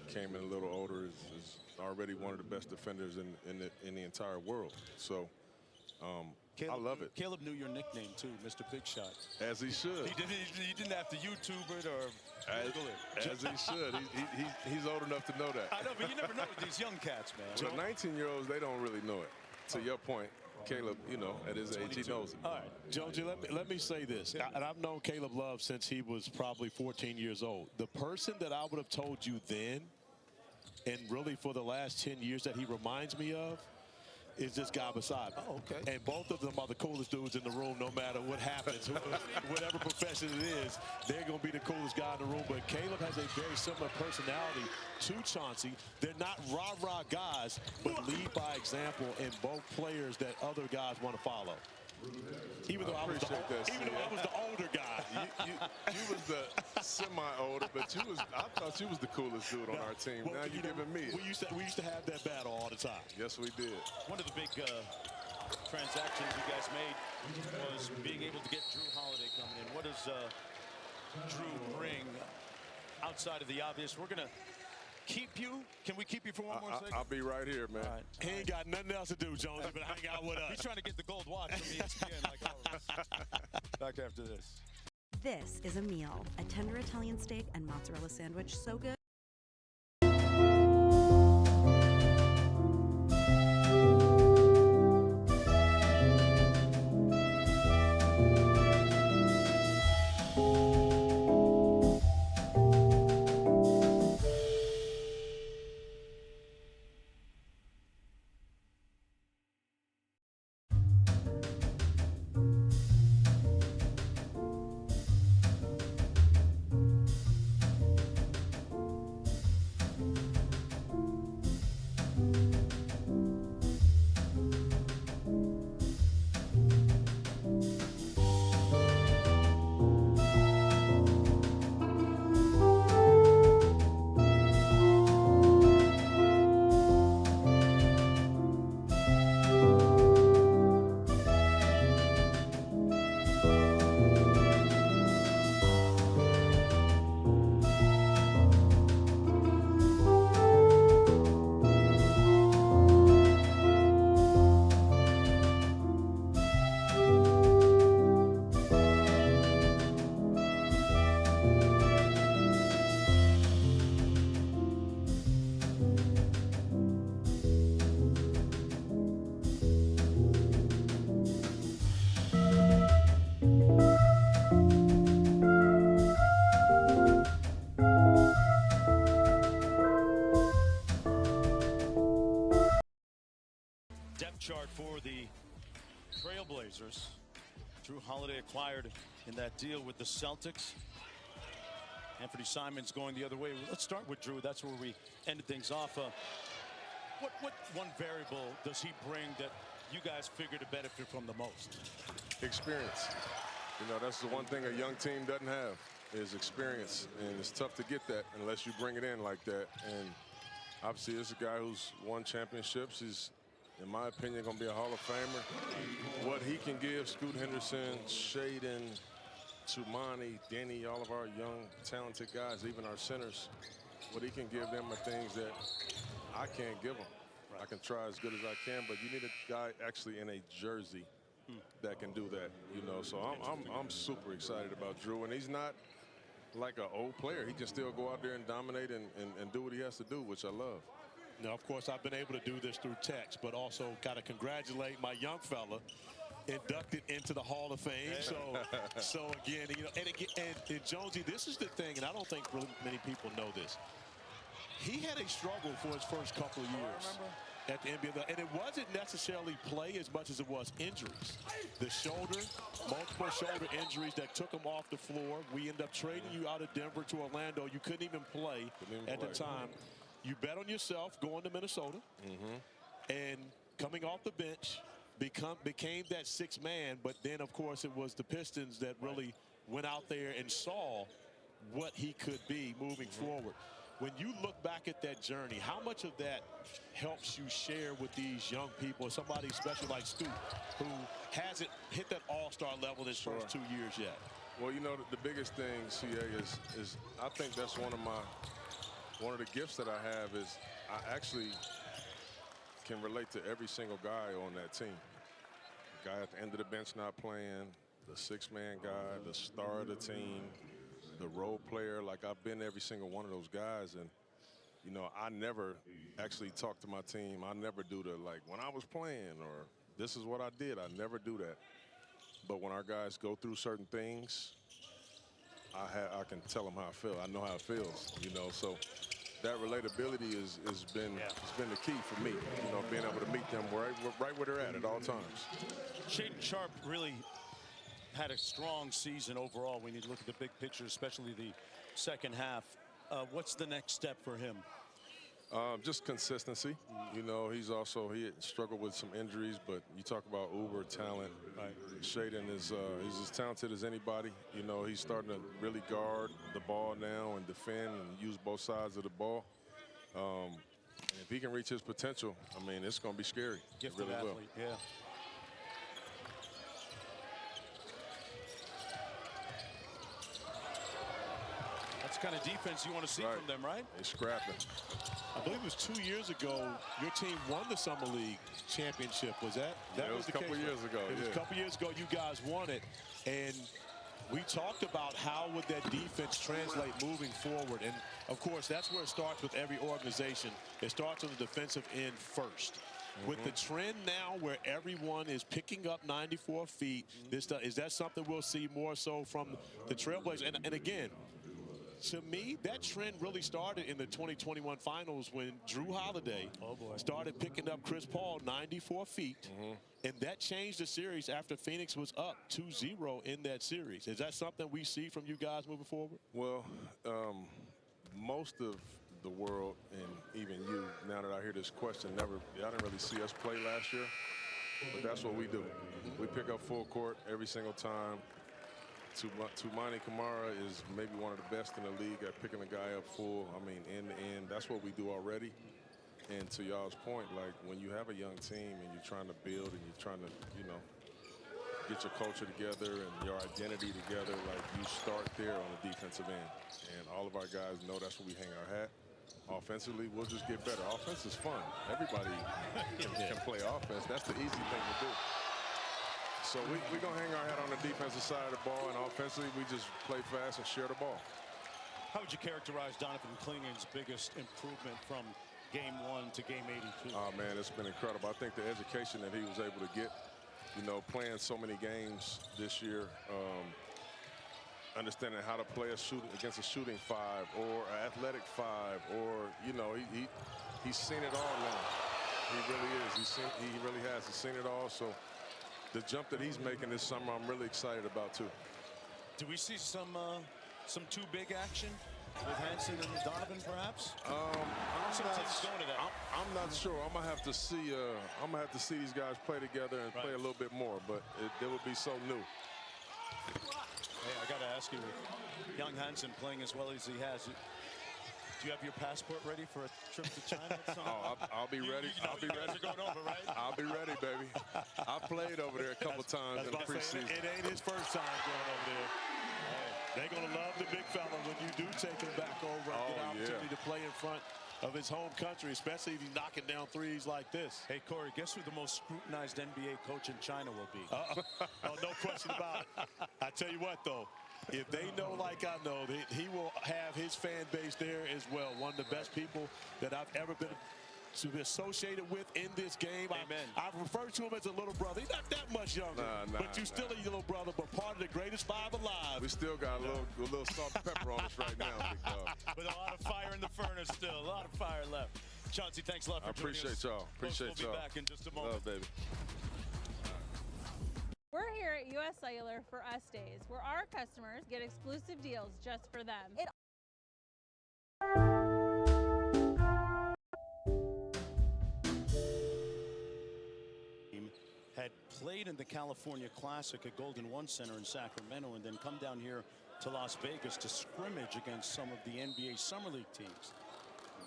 Speaker 10: Came in a little older, is already one of the best defenders in the entire world. So
Speaker 1: Caleb,
Speaker 10: I love it.
Speaker 1: Caleb knew your nickname too, Mr. Big Shot.
Speaker 10: As he should.
Speaker 1: He didn't have to YouTube it or Google it.
Speaker 10: As he should. He's old enough to know that.
Speaker 1: I know, but you never know with these young cats, man.
Speaker 10: So the 19-year-olds, they don't really know it. To your point, Caleb, you know, at his age, he knows it.
Speaker 2: All right, Jonesy, let me say this. And I've known Caleb Love since he was probably 14 years old. The person that I would have told you then, and really for the last 10 years that he reminds me of, is this guy beside me.
Speaker 10: Oh, okay.
Speaker 2: And both of them are the coolest dudes in the room, no matter what happens. Whatever profession it is, they're going to be the coolest guy in the room. But Caleb has a very similar personality to Chauncey. They're not rah-rah guys, but lead by example, and both players that other guys want to follow. Even though I was the older guy.
Speaker 10: You was the semi-older, but I thought you was the coolest dude on our team. Now you're giving me.
Speaker 2: We used to have that battle all the time.
Speaker 10: Yes, we did.
Speaker 1: One of the big transactions you guys made was being able to get Drew Holiday coming in. What does Drew bring outside of the obvious? We're going to keep you. Can we keep you for one more second?
Speaker 10: I'll be right here, man.
Speaker 1: Right.
Speaker 2: He ain't got nothing else to do, Jones, but hang out with us.
Speaker 1: He's trying to get the gold watch from ESPN like all of us. Back after this.
Speaker 11: This is a meal, a tender Italian steak and mozzarella sandwich so good.
Speaker 1: Chart for the Trailblazers. Drew Holiday acquired in that deal with the Celtics. Anthony Simons going the other way. Let's start with Drew. That's where we ended things off. What one variable does he bring that you guys figure to benefit from the most?
Speaker 10: Experience. You know, that's the one thing a young team doesn't have is experience, and it's tough to get that unless you bring it in like that. And obviously, this is a guy who's won championships. He's, in my opinion, going to be a Hall of Famer. What he can give Scoot Henderson, Shaden, Tumani, Denny, all of our young, talented guys, even our centers, what he can give them are things that I can't give them. I can try as good as I can, but you need a guy actually in a jersey that can do that, you know. So I'm super excited about Drew, and he's not like an old player. He can still go out there and dominate and do what he has to do, which I love.
Speaker 2: Now, of course, I've been able to do this through text, but also got to congratulate my young fella inducted into the Hall of Fame. So again, you know, and Jonesy, this is the thing, and I don't think really many people know this. He had a struggle for his first couple of years at the NBA, and it wasn't necessarily play as much as it was injuries. The shoulder, multiple shoulder injuries that took him off the floor. We ended up trading you out of Denver to Orlando. You couldn't even play at the time. You bet on yourself going to Minnesota, and coming off the bench, became that sixth man. But then, of course, it was the Pistons that really went out there and saw what he could be moving forward. When you look back at that journey, how much of that helps you share with these young people, somebody special like Scoot, who hasn't hit that all-star level his first 2 years yet?
Speaker 10: Well, you know, the biggest thing, CA, is I think that's one of the gifts that I have is I actually can relate to every single guy on that team. The guy at the end of the bench not playing, the six-man guy, the star of the team, the role player. Like, I've been every single one of those guys, and you know, I never actually talk to my team. I never do the, like, when I was playing or this is what I did. I never do that. But when our guys go through certain things, I can tell them how I feel. I know how it feels, you know. So that relatability has been the key for me. You know, being able to meet them right where they're at all times.
Speaker 1: Shaedon Sharpe really had a strong season overall. We need to look at the big picture, especially the second half. What's the next step for him?
Speaker 10: Just consistency. You know, he had struggled with some injuries, but you talk about uber talent.
Speaker 1: Right.
Speaker 10: Shaedon is he's as talented as anybody. You know, he's starting to really guard the ball now and defend and use both sides of the ball. And if he can reach his potential, I mean, it's going to be scary.
Speaker 1: Gifted
Speaker 10: really
Speaker 1: athlete,
Speaker 10: will.
Speaker 1: yeah. That's the kind of defense you want to see from them, right?
Speaker 10: They're scrapping.
Speaker 2: I believe it was 2 years ago your team won the Summer League championship. Was that?
Speaker 10: That was a couple years ago.
Speaker 2: It was a couple years ago you guys won it. And we talked about how would that defense translate moving forward. And, of course, that's where it starts with every organization. It starts on the defensive end first. With the trend now where everyone is picking up 94 feet, is that something we'll see more so from the Trailblazers? And again, to me, that trend really started in the 2021 finals when Drew Holiday started picking up Chris Paul 94 feet. And that changed the series after Phoenix was up 2-0 in that series. Is that something we see from you guys moving forward?
Speaker 10: Well, most of the world, and even you, now that I hear this question, I didn't really see us play last year. But that's what we do. We pick up full court every single time. Toumani Camara is maybe one of the best in the league at picking a guy up full. I mean, end to end, that's what we do already. And to y'all's point, like when you have a young team and you're trying to build and you're trying to, you know, get your culture together and your identity together, like you start there on the defensive end. And all of our guys know that's where we hang our hat. Offensively, we'll just get better. Offense is fun. Everybody can play offense. That's the easy thing to do. So we're going to hang our hat on the defensive side of the ball, and offensively, we just play fast and share the ball.
Speaker 1: How would you characterize Donovan Clingan's biggest improvement from Game 1 to Game 82?
Speaker 10: Oh, man, it's been incredible. I think the education that he was able to get, you know, playing so many games this year, understanding how to play against a shooting five or an athletic five, or, you know, he's seen it all now. He really is. He really has. He's seen it all. So the jump that he's making this summer, I'm really excited about, too.
Speaker 1: Do we see some too big action with Hansen and Donovan, perhaps?
Speaker 10: I'm not sure. I'm gonna have to see. I'm gonna have to see these guys play together and play a little bit more. But it would be so new.
Speaker 1: Hey, I got to ask you, with young Hansen playing as well as he has, do you have your passport ready for a trip to China?
Speaker 10: Oh, I'll be ready. I'll be ready.
Speaker 1: Going over, right?
Speaker 10: I'll be ready, baby. I played over there a couple times in the preseason.
Speaker 2: It ain't his first time going over there. They're going to love the big fella when you do take him back over and get an opportunity to play in front of his home country, especially if he's knocking down threes like this.
Speaker 1: Hey, Corey, guess who the most scrutinized NBA coach in China will be?
Speaker 2: Oh, no question about it. I tell you what, though, if they know like I know, he will have his fan base there as well. One of the best people that I've ever been to be associated with in this game.
Speaker 1: Amen.
Speaker 2: I've referred to him as a little brother. He's not that much younger, but you're still a little brother, but part of the greatest five alive.
Speaker 10: We still got a little salt and pepper on us right now.
Speaker 1: With a lot of fire in the furnace still. A lot of fire left. Chauncey, thanks a lot for joining us.
Speaker 10: I appreciate y'all. Appreciate y'all.
Speaker 1: We'll be back in just a moment.
Speaker 10: Love, baby.
Speaker 6: We're here at US Cellular for Us Days, where our customers get exclusive deals just for them.
Speaker 1: Had played in the California Classic at Golden One Center in Sacramento and then come down here to Las Vegas to scrimmage against some of the NBA Summer League teams.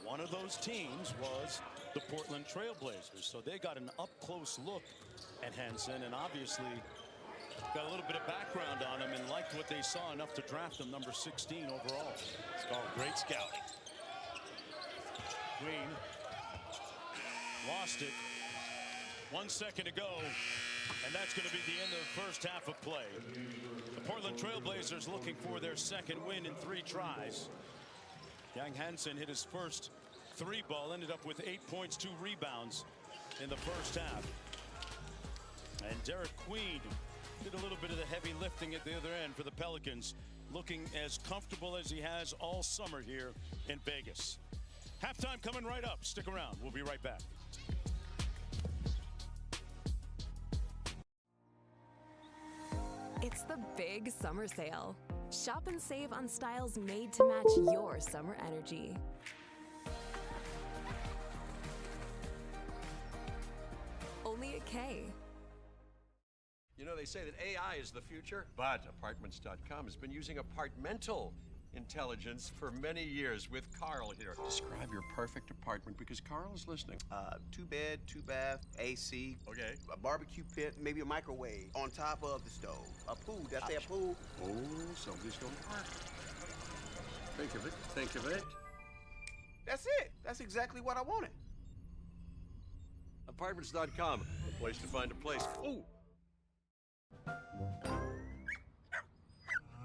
Speaker 1: One of those teams was the Portland Trailblazers, so they got an up-close look at Hansen and obviously got a little bit of background on him and liked what they saw enough to draft him number 16 overall.
Speaker 2: It's called great scouting.
Speaker 1: Green lost it. 1 second to go, and that's going to be the end of the first half of play. The Portland Trailblazers looking for their second win in 3 tries. Young Hansen hit his first 3 ball, ended up with 8 points, 2 rebounds in the first half. And Derek Queen did a little bit of the heavy lifting at the other end for the Pelicans, looking as comfortable as he has all summer here in Vegas. Halftime coming right up. Stick around. We'll be right back.
Speaker 12: It's the big summer sale. Shop and save on styles made to match your summer energy. Only at K.
Speaker 13: You know, they say that AI is the future, but Apartments.com has been using apartmental intelligence for many years with Carl here. Describe your perfect apartment because Carl is listening.
Speaker 14: 2-bed, 2-bath, AC.
Speaker 13: Okay.
Speaker 14: A barbecue pit, maybe a microwave on top of the stove. A pool. Did I say a pool?
Speaker 13: Oh, somebody's going to park. Think of it. Think of it.
Speaker 14: That's it. That's exactly what I wanted.
Speaker 13: Apartments.com, the place to find a place. Ooh.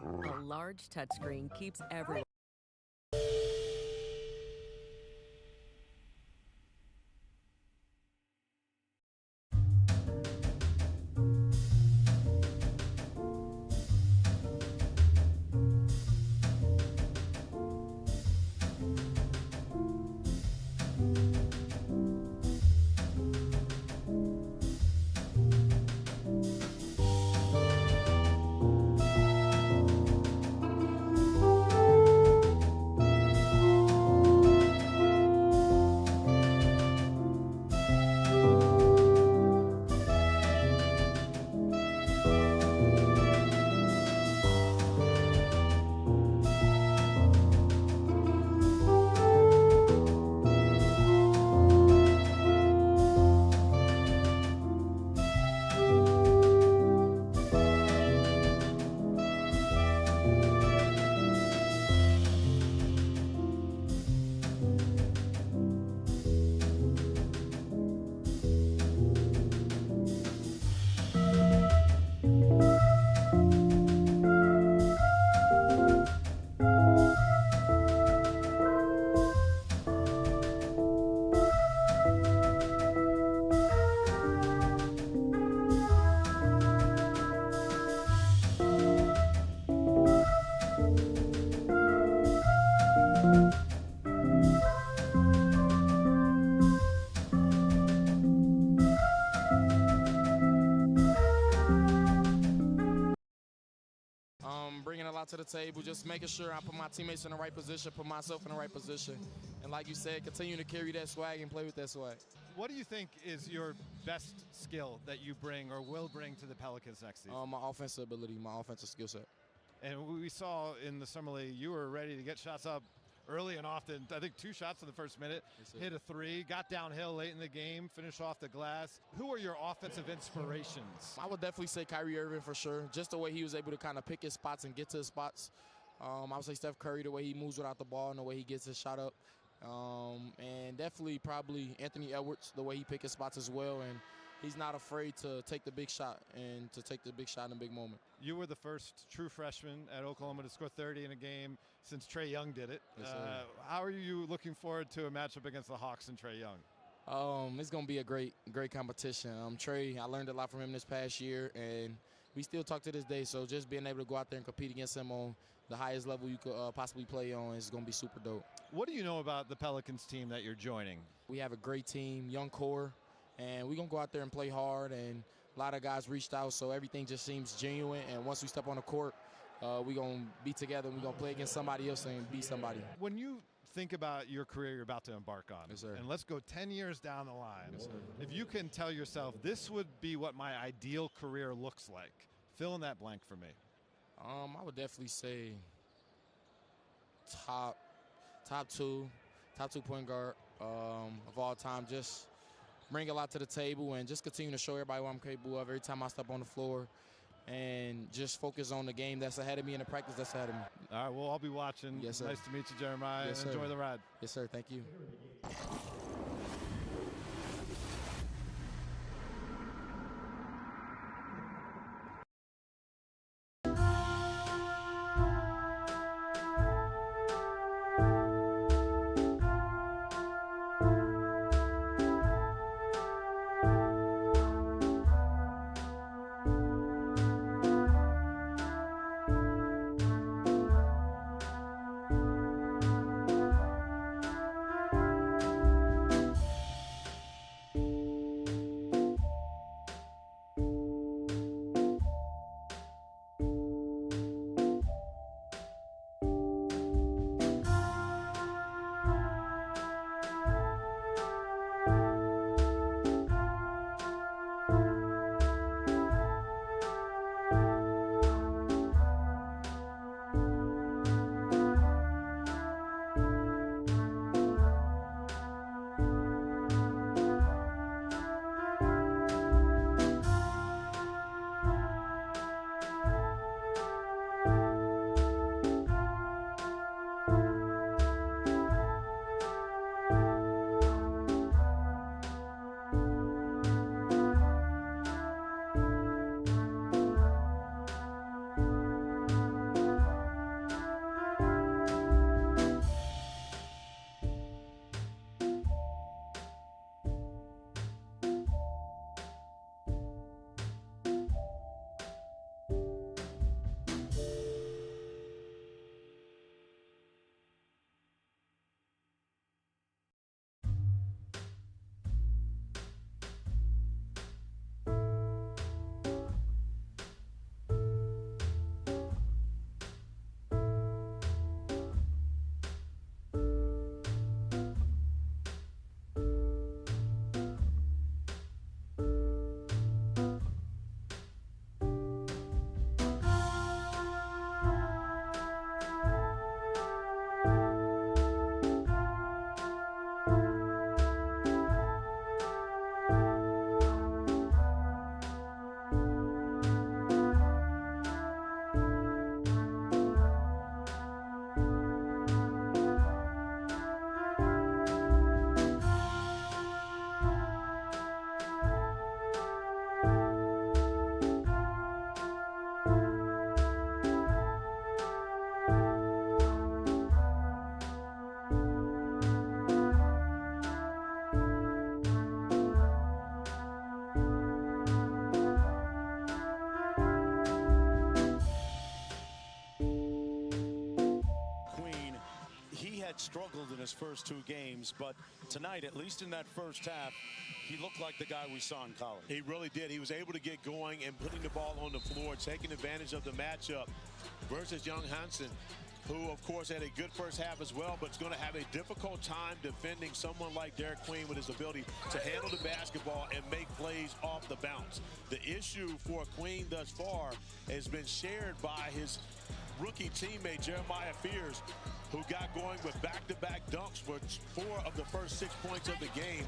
Speaker 12: A large touchscreen keeps everyone.
Speaker 15: Bringing a lot to the table, just making sure I put my teammates in the right position, put myself in the right position. And like you said, continue to carry that swag and play with that swag.
Speaker 16: What do you think is your best skill that you bring or will bring to the Pelicans next season?
Speaker 15: My offensive ability, my offensive skill set.
Speaker 16: And we saw in the Summer League, you were ready to get shots up early and often. I think 2 shots in the first minute, hit a 3, got downhill late in the game, finished off the glass. Who are your offensive inspirations?
Speaker 15: I would definitely say Kyrie Irving for sure. Just the way he was able to kind of pick his spots and get to his spots. I would say Steph Curry, the way he moves without the ball and the way he gets his shot up. And definitely probably Anthony Edwards, the way he picks his spots as well. And he's not afraid to take the big shot and to take the big shot in a big moment.
Speaker 16: You were the first true freshman at Oklahoma to score 30 in a game since Trae Young did it.
Speaker 15: Yes,
Speaker 16: how are you looking forward to a matchup against the Hawks and Trae Young?
Speaker 15: It's going to be a great competition. Trae, I learned a lot from him this past year, and we still talk to this day. So just being able to go out there and compete against him on the highest level you could possibly play on is going to be super dope.
Speaker 16: What do you know about the Pelicans team that you're joining?
Speaker 15: We have a great team, young core, and we're going to go out there and play hard. And a lot of guys reached out, so everything just seems genuine. And once we step on the court, we're going to be together. We're going to play against somebody else and beat somebody.
Speaker 16: When you think about your career you're about to embark on,
Speaker 15: yes, sir.
Speaker 16: And let's go 10 years down the line,
Speaker 15: yes, sir.
Speaker 16: If you can tell yourself this would be what my ideal career looks like, fill in that blank for me.
Speaker 15: I would definitely say top two point guard of all time. Just bring a lot to the table and just continue to show everybody what I'm capable of every time I step on the floor, and just focus on the game that's ahead of me and the practice that's ahead of me.
Speaker 16: All right, well, I'll be watching.
Speaker 15: Yes, sir.
Speaker 16: Nice to meet you, Jeremiah.
Speaker 15: Yes,
Speaker 16: and enjoy
Speaker 15: sir.
Speaker 16: the ride.
Speaker 15: Yes, sir. Thank you.
Speaker 1: had struggled in his first 2 games, but tonight, at least in that first half, he looked like the guy we saw in college.
Speaker 2: He really did. He was able to get going and putting the ball on the floor, taking advantage of the matchup versus young Hansen, who, of course, had a good first half as well, but is going to have a difficult time defending someone like Derek Queen with his ability to handle the basketball and make plays off the bounce. The issue for Queen thus far has been shared by his rookie teammate, Jeremiah Fears, who got going with back-to-back dunks for 4 of the first 6 points of the game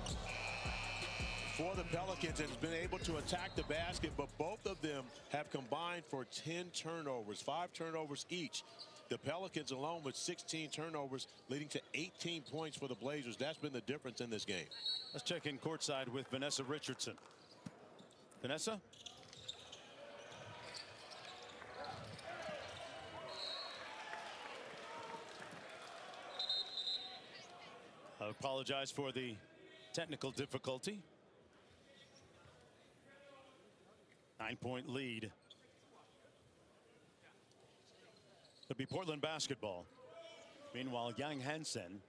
Speaker 2: for the Pelicans, and has been able to attack the basket, but both of them have combined for 10 turnovers, 5 turnovers each. The Pelicans alone with 16 turnovers, leading to 18 points for the Blazers. That's been the difference in this game.
Speaker 1: Let's check in courtside with Vanessa Richardson. Vanessa? I apologize for the technical difficulty. 9-point lead. It'll be Portland basketball. Meanwhile, Young Hansen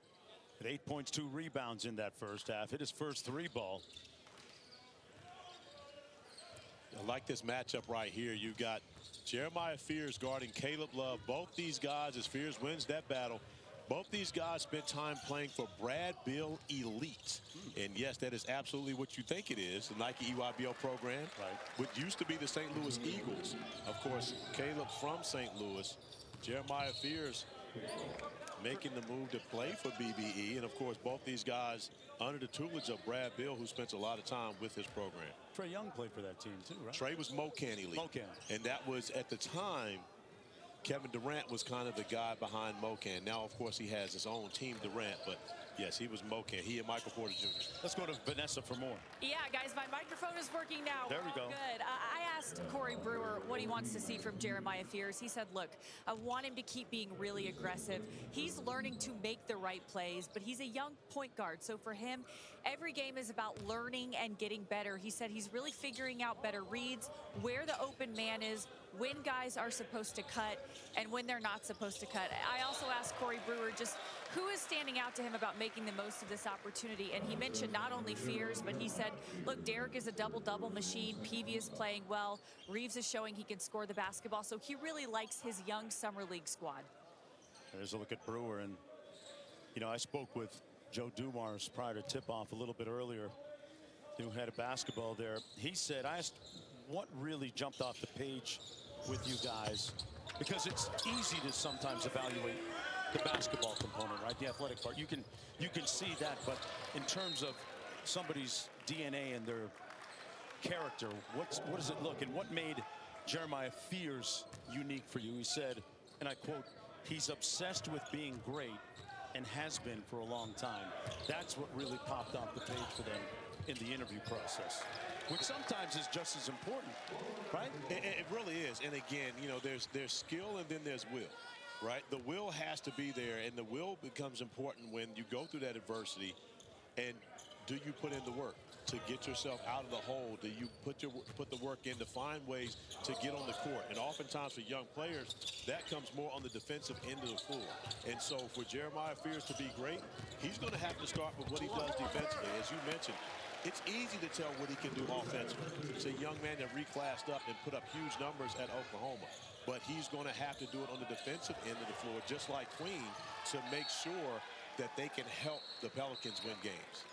Speaker 1: at 8 points, 2 rebounds in that first half. Hit his first 3 ball.
Speaker 2: I like this matchup right here. You've got Jeremiah Fears guarding Caleb Love. Both these guys, as Fears wins that battle, both these guys spent time playing for Brad Bill Elite. And yes, that is absolutely what you think it is, the Nike EYBL program.
Speaker 1: Right.
Speaker 2: What used to be the St. Louis Eagles. Of course, Caleb from St. Louis. Jeremiah Fears making the move to play for BBE. And of course, both these guys under the tutelage of Brad Bill, who spends a lot of time with his program.
Speaker 1: Trey Young played for that team too, right?
Speaker 2: Trey was Mocan Elite.
Speaker 1: Mocan.
Speaker 2: And that was, at the time, Kevin Durant was kind of the guy behind Mocan. Now, of course, he has his own team, Durant, but yes, he was Mocan. He and Michael Porter Jr.
Speaker 1: Let's go to Vanessa for more.
Speaker 3: Yeah, guys, my microphone is working now.
Speaker 1: There we go.
Speaker 3: Good. I asked Corey Brewer what he wants to see from Jeremiah Fears. He said, look, I want him to keep being really aggressive. He's learning to make the right plays, but he's a young point guard. So for him, every game is about learning and getting better. He said he's really figuring out better reads, where the open man is, when guys are supposed to cut, and when they're not supposed to cut. I also asked Corey Brewer just who is standing out to him about making the most of this opportunity, and he mentioned not only Fears, but he said, look, Derek is a double-double machine. Peavy is playing well. Reeves is showing he can score the basketball, so he really likes his young summer league squad.
Speaker 1: There's a look at Brewer, and you know, I spoke with Joe Dumars prior to tip-off a little bit earlier, who had a basketball there. He said, I asked what really jumped off the page with you guys, because it's easy to sometimes evaluate the basketball component, right? The athletic part. You can see that, but in terms of somebody's DNA and their character, what does it look, and what made Jeremiah Fears unique for you? He said, and I quote, he's obsessed with being great and has been for a long time. That's what really popped off the page for them in the interview process, which sometimes is just as important, right?
Speaker 2: It really is. And again, you know, there's skill and then there's will, right? The will has to be there, and the will becomes important when you go through that adversity. And do you put in the work to get yourself out of the hole? Do you put the work in to find ways to get on the court? And oftentimes for young players, that comes more on the defensive end of the floor. And so for Jeremiah Fears to be great, he's going to have to start with what he does defensively. As you mentioned, it's easy to tell what he can do offensively. He's a young man that reclassed up and put up huge numbers at Oklahoma. But he's going to have to do it on the defensive end of the floor, just like Queen, to make sure that they can help the Pelicans win games.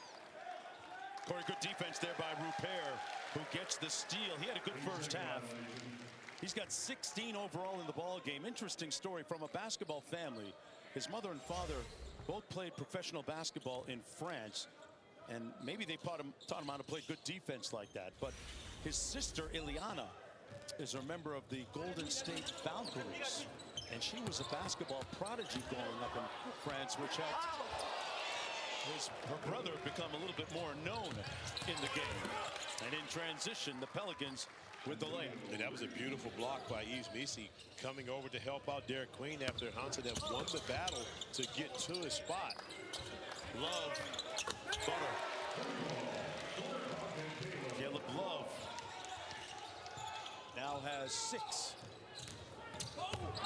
Speaker 1: Corey, good defense there by Rupert, who gets the steal. He had a good first half. He's got 16 overall in the ball game. Interesting story from a basketball family. His mother and father both played professional basketball in France, and maybe they taught him how to play good defense like that. But his sister, Ileana, is a member of the Golden State Falcons, and she was a basketball prodigy growing up in France, which helped her brother become a little bit more known in the game. And in transition, the Pelicans with the layup.
Speaker 2: And that was a beautiful block by Yves Missi, coming over to help out Derek Queen after Hansen had won the battle to get to his spot.
Speaker 1: Love, Butter. Caleb Love now has 6.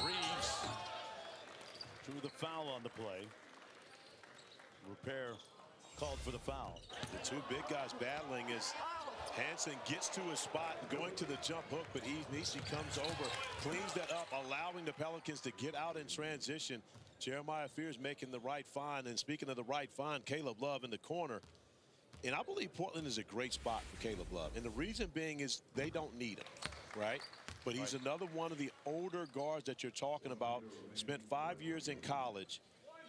Speaker 1: Reeves drew the foul on the play. Repair called for the foul.
Speaker 2: The two big guys battling as Hansen gets to his spot, going to the jump hook, but Nisi comes over, cleans that up, allowing the Pelicans to get out in transition. Jeremiah Fears making the right find. And speaking of the right find, Caleb Love in the corner. And I believe Portland is a great spot for Caleb Love. And the reason being is they don't need him, right? But he's another one of the older guards that you're talking about. Spent 5 years in college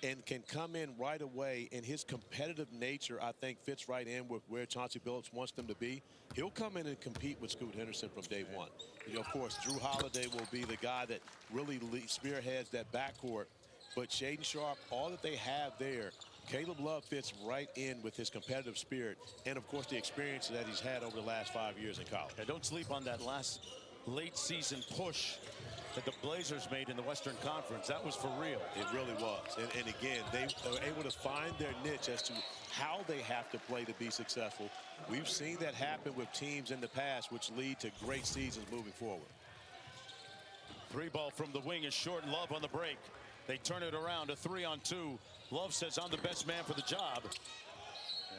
Speaker 2: and can come in right away. And his competitive nature, I think, fits right in with where Chauncey Billups wants them to be. He'll come in and compete with Scoot Henderson from day one. You know, of course, Drew Holiday will be the guy that really spearheads that backcourt. But Shaedon Sharpe, all that they have there, Caleb Love fits right in with his competitive spirit and, of course, the experience that he's had over the last 5 years in college.
Speaker 1: Yeah, don't sleep on that last late season push that the Blazers made in the Western Conference. That was for real.
Speaker 2: It really was. And again, they were able to find their niche as to how they have to play to be successful. We've seen that happen with teams in the past, which lead to great seasons moving forward.
Speaker 1: Three ball from the wing is short. Love on the break. They turn it around to 3-on-2. Love says, I'm the best man for the job.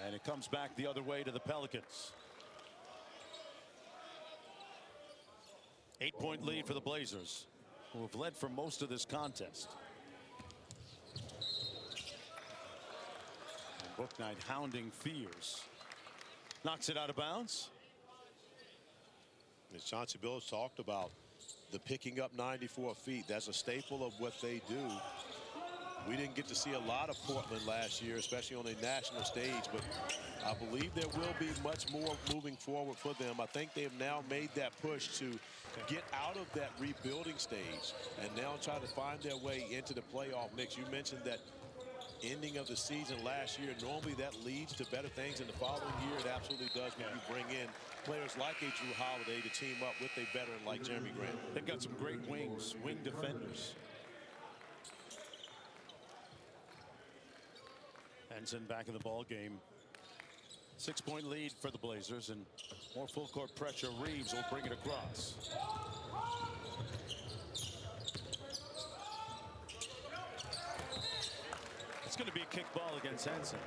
Speaker 1: And it comes back the other way to the Pelicans. 8-point lead for the Blazers, who have led for most of this contest. And Bouknight hounding Fears. Knocks it out of bounds.
Speaker 2: As Chauncey Billups talked about, the picking up 94 feet, that's a staple of what they do. We didn't get to see a lot of Portland last year, especially on a national stage, but I believe there will be much more moving forward for them. I think they have now made that push to get out of that rebuilding stage and now try to find their way into the playoff mix. You mentioned that ending of the season last year. Normally that leads to better things in the following year. It absolutely does when you bring in players like a Drew Holiday to team up with a veteran like Jeremy Grant.
Speaker 1: They've got some great wings, wing defenders. Henson back in the ball game. 6-point lead for the Blazers, and more full court pressure. Reeves will bring it across. It's going to be a kick ball against Henson.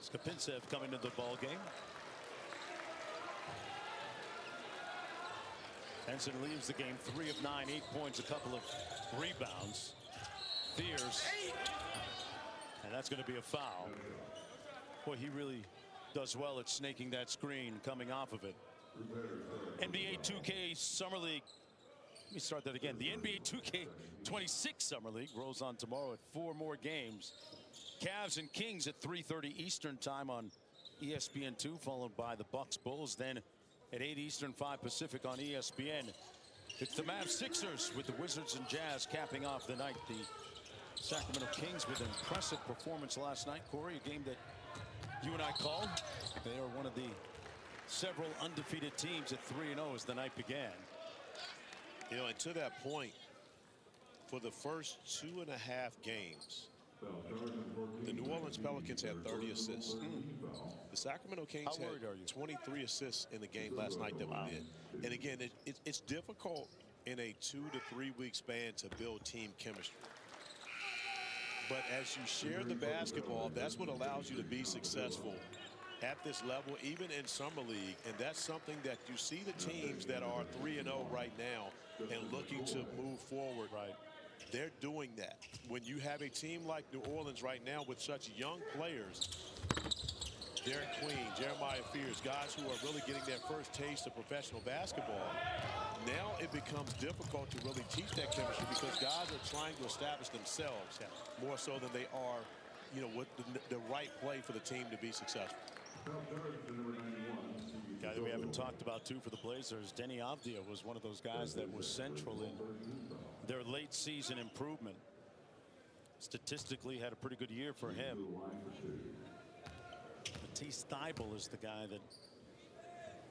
Speaker 1: Skapintsev coming to the ball game. Henson leaves the game 3 of 9, 8 points, a couple of rebounds. Fears. And that's going to be a foul. Boy, he really does well at snaking that screen coming off of it. NBA 2K Summer League. Let me start that again. The NBA 2K26 Summer League rolls on tomorrow at 4 more games. Cavs and Kings at 3:30 Eastern time on ESPN2, followed by the Bucks Bulls. Then at 8 Eastern, 5 Pacific on ESPN. It's the Mavs Sixers with the Wizards and Jazz capping off the night. The Sacramento Kings with an impressive performance last night. Corey, a game that you and I called. They are one of the several undefeated teams at 3-0 as the night began.
Speaker 2: You know, and to that point, for the first 2.5 games, the New Orleans Pelicans had 30 assists. The Sacramento Kings had 23 assists in the game last night that we did. And again, it's difficult in a 2 to 3 week span to build team chemistry. But as you share the basketball, that's what allows you to be successful at this level, even in Summer League. And that's something that you see the teams that are 3-0 right now and looking to move forward.
Speaker 1: Right.
Speaker 2: They're doing that. When you have a team like New Orleans right now with such young players, Derek Queen, Jeremiah Fears, guys who are really getting their first taste of professional basketball, now it becomes difficult to really teach that chemistry because guys are trying to establish themselves more so than they are, you know, with the right play for the team to be successful.
Speaker 1: Guy that we haven't talked about too for the Blazers, Denny Avdia, was one of those guys that was central in their late season improvement. Statistically had a pretty good year for him. Matisse Thybulle is the guy that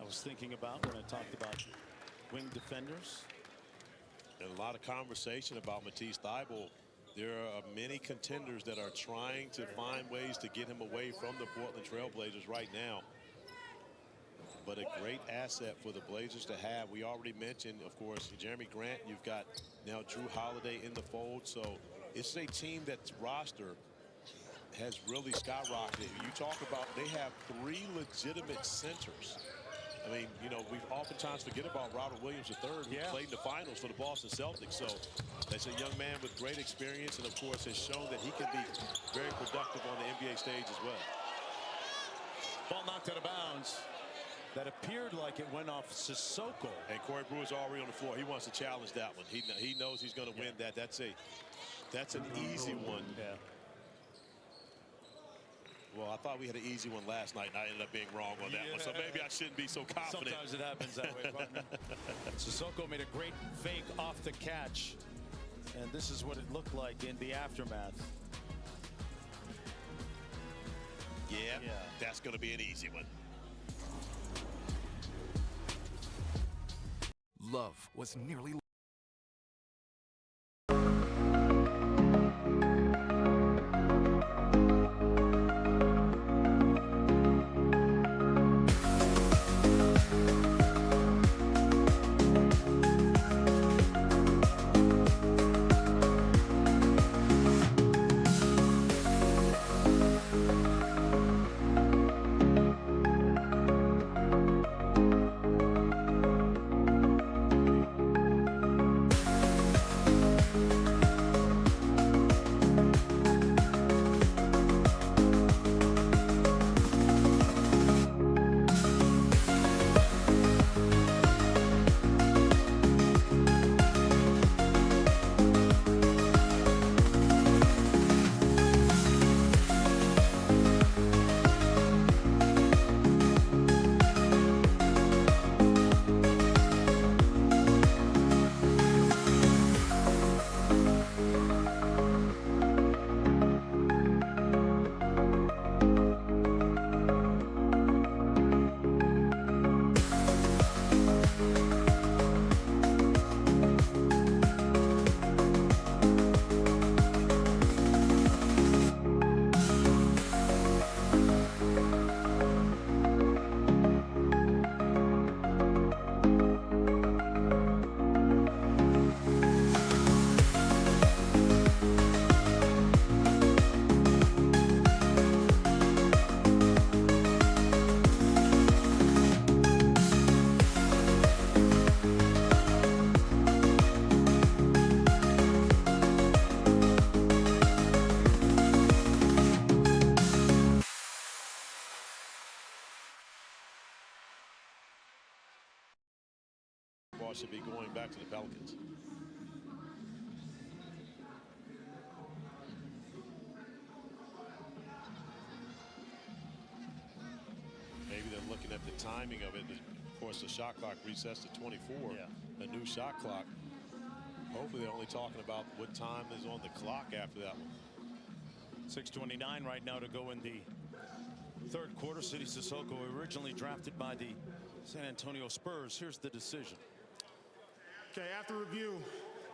Speaker 1: I was thinking about when I talked about wing defenders.
Speaker 2: And a lot of conversation about Matisse Thybulle. There are many contenders that are trying to find ways to get him away from the Portland Trailblazers right now. but a great asset for the Blazers to have. We already mentioned, of course, Jeremy Grant. You've got now Drew Holiday in the fold. So it's a team that's roster has really skyrocketed. You talk about they have 3 legitimate centers. I mean, you know, we oftentimes forget about Robert Williams III, who played in the finals for the Boston Celtics. So that's a young man with great experience and, of course, has shown that he can be very productive on the NBA stage as well.
Speaker 1: Ball knocked out of bounds. That appeared like it went off Sissoko.
Speaker 2: And Corey Brewer's already on the floor. He wants to challenge that one. He knows he's going to win that. That's an easy one.
Speaker 1: Yeah.
Speaker 2: Well, I thought we had an easy one last night, and I ended up being wrong on that one. So maybe I shouldn't be so confident.
Speaker 1: Sometimes it happens that way, partner. Sissoko made a great fake off the catch. And this is what it looked like in the aftermath.
Speaker 2: Yeah, that's going to be an easy one.
Speaker 17: Love was nearly
Speaker 2: should be going back to the Pelicans. Maybe they're looking at the timing of it. Of course, the shot clock resets to 24. A new shot clock. Hopefully they're only talking about what time is on the clock after that one.
Speaker 1: 6:29 right now to go in the third quarter. City Sissoko, originally drafted by the San Antonio Spurs. Here's the decision.
Speaker 18: Okay, after review,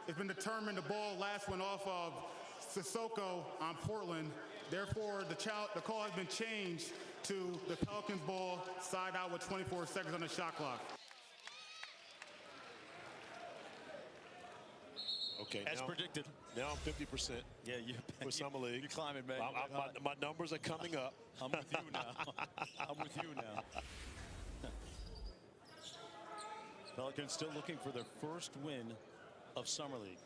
Speaker 18: it's been determined the ball last went off of Sissoko on Portland. Therefore, the call has been changed to the Pelicans ball side out with 24 seconds on the shot clock.
Speaker 2: Okay,
Speaker 1: as predicted.
Speaker 2: Now I'm 50%.
Speaker 1: Yeah,
Speaker 2: for Summer League.
Speaker 1: You're climbing, man.
Speaker 2: My numbers are coming up.
Speaker 1: I'm with you now. I'm with you now. Pelicans still looking for their first win of Summer League.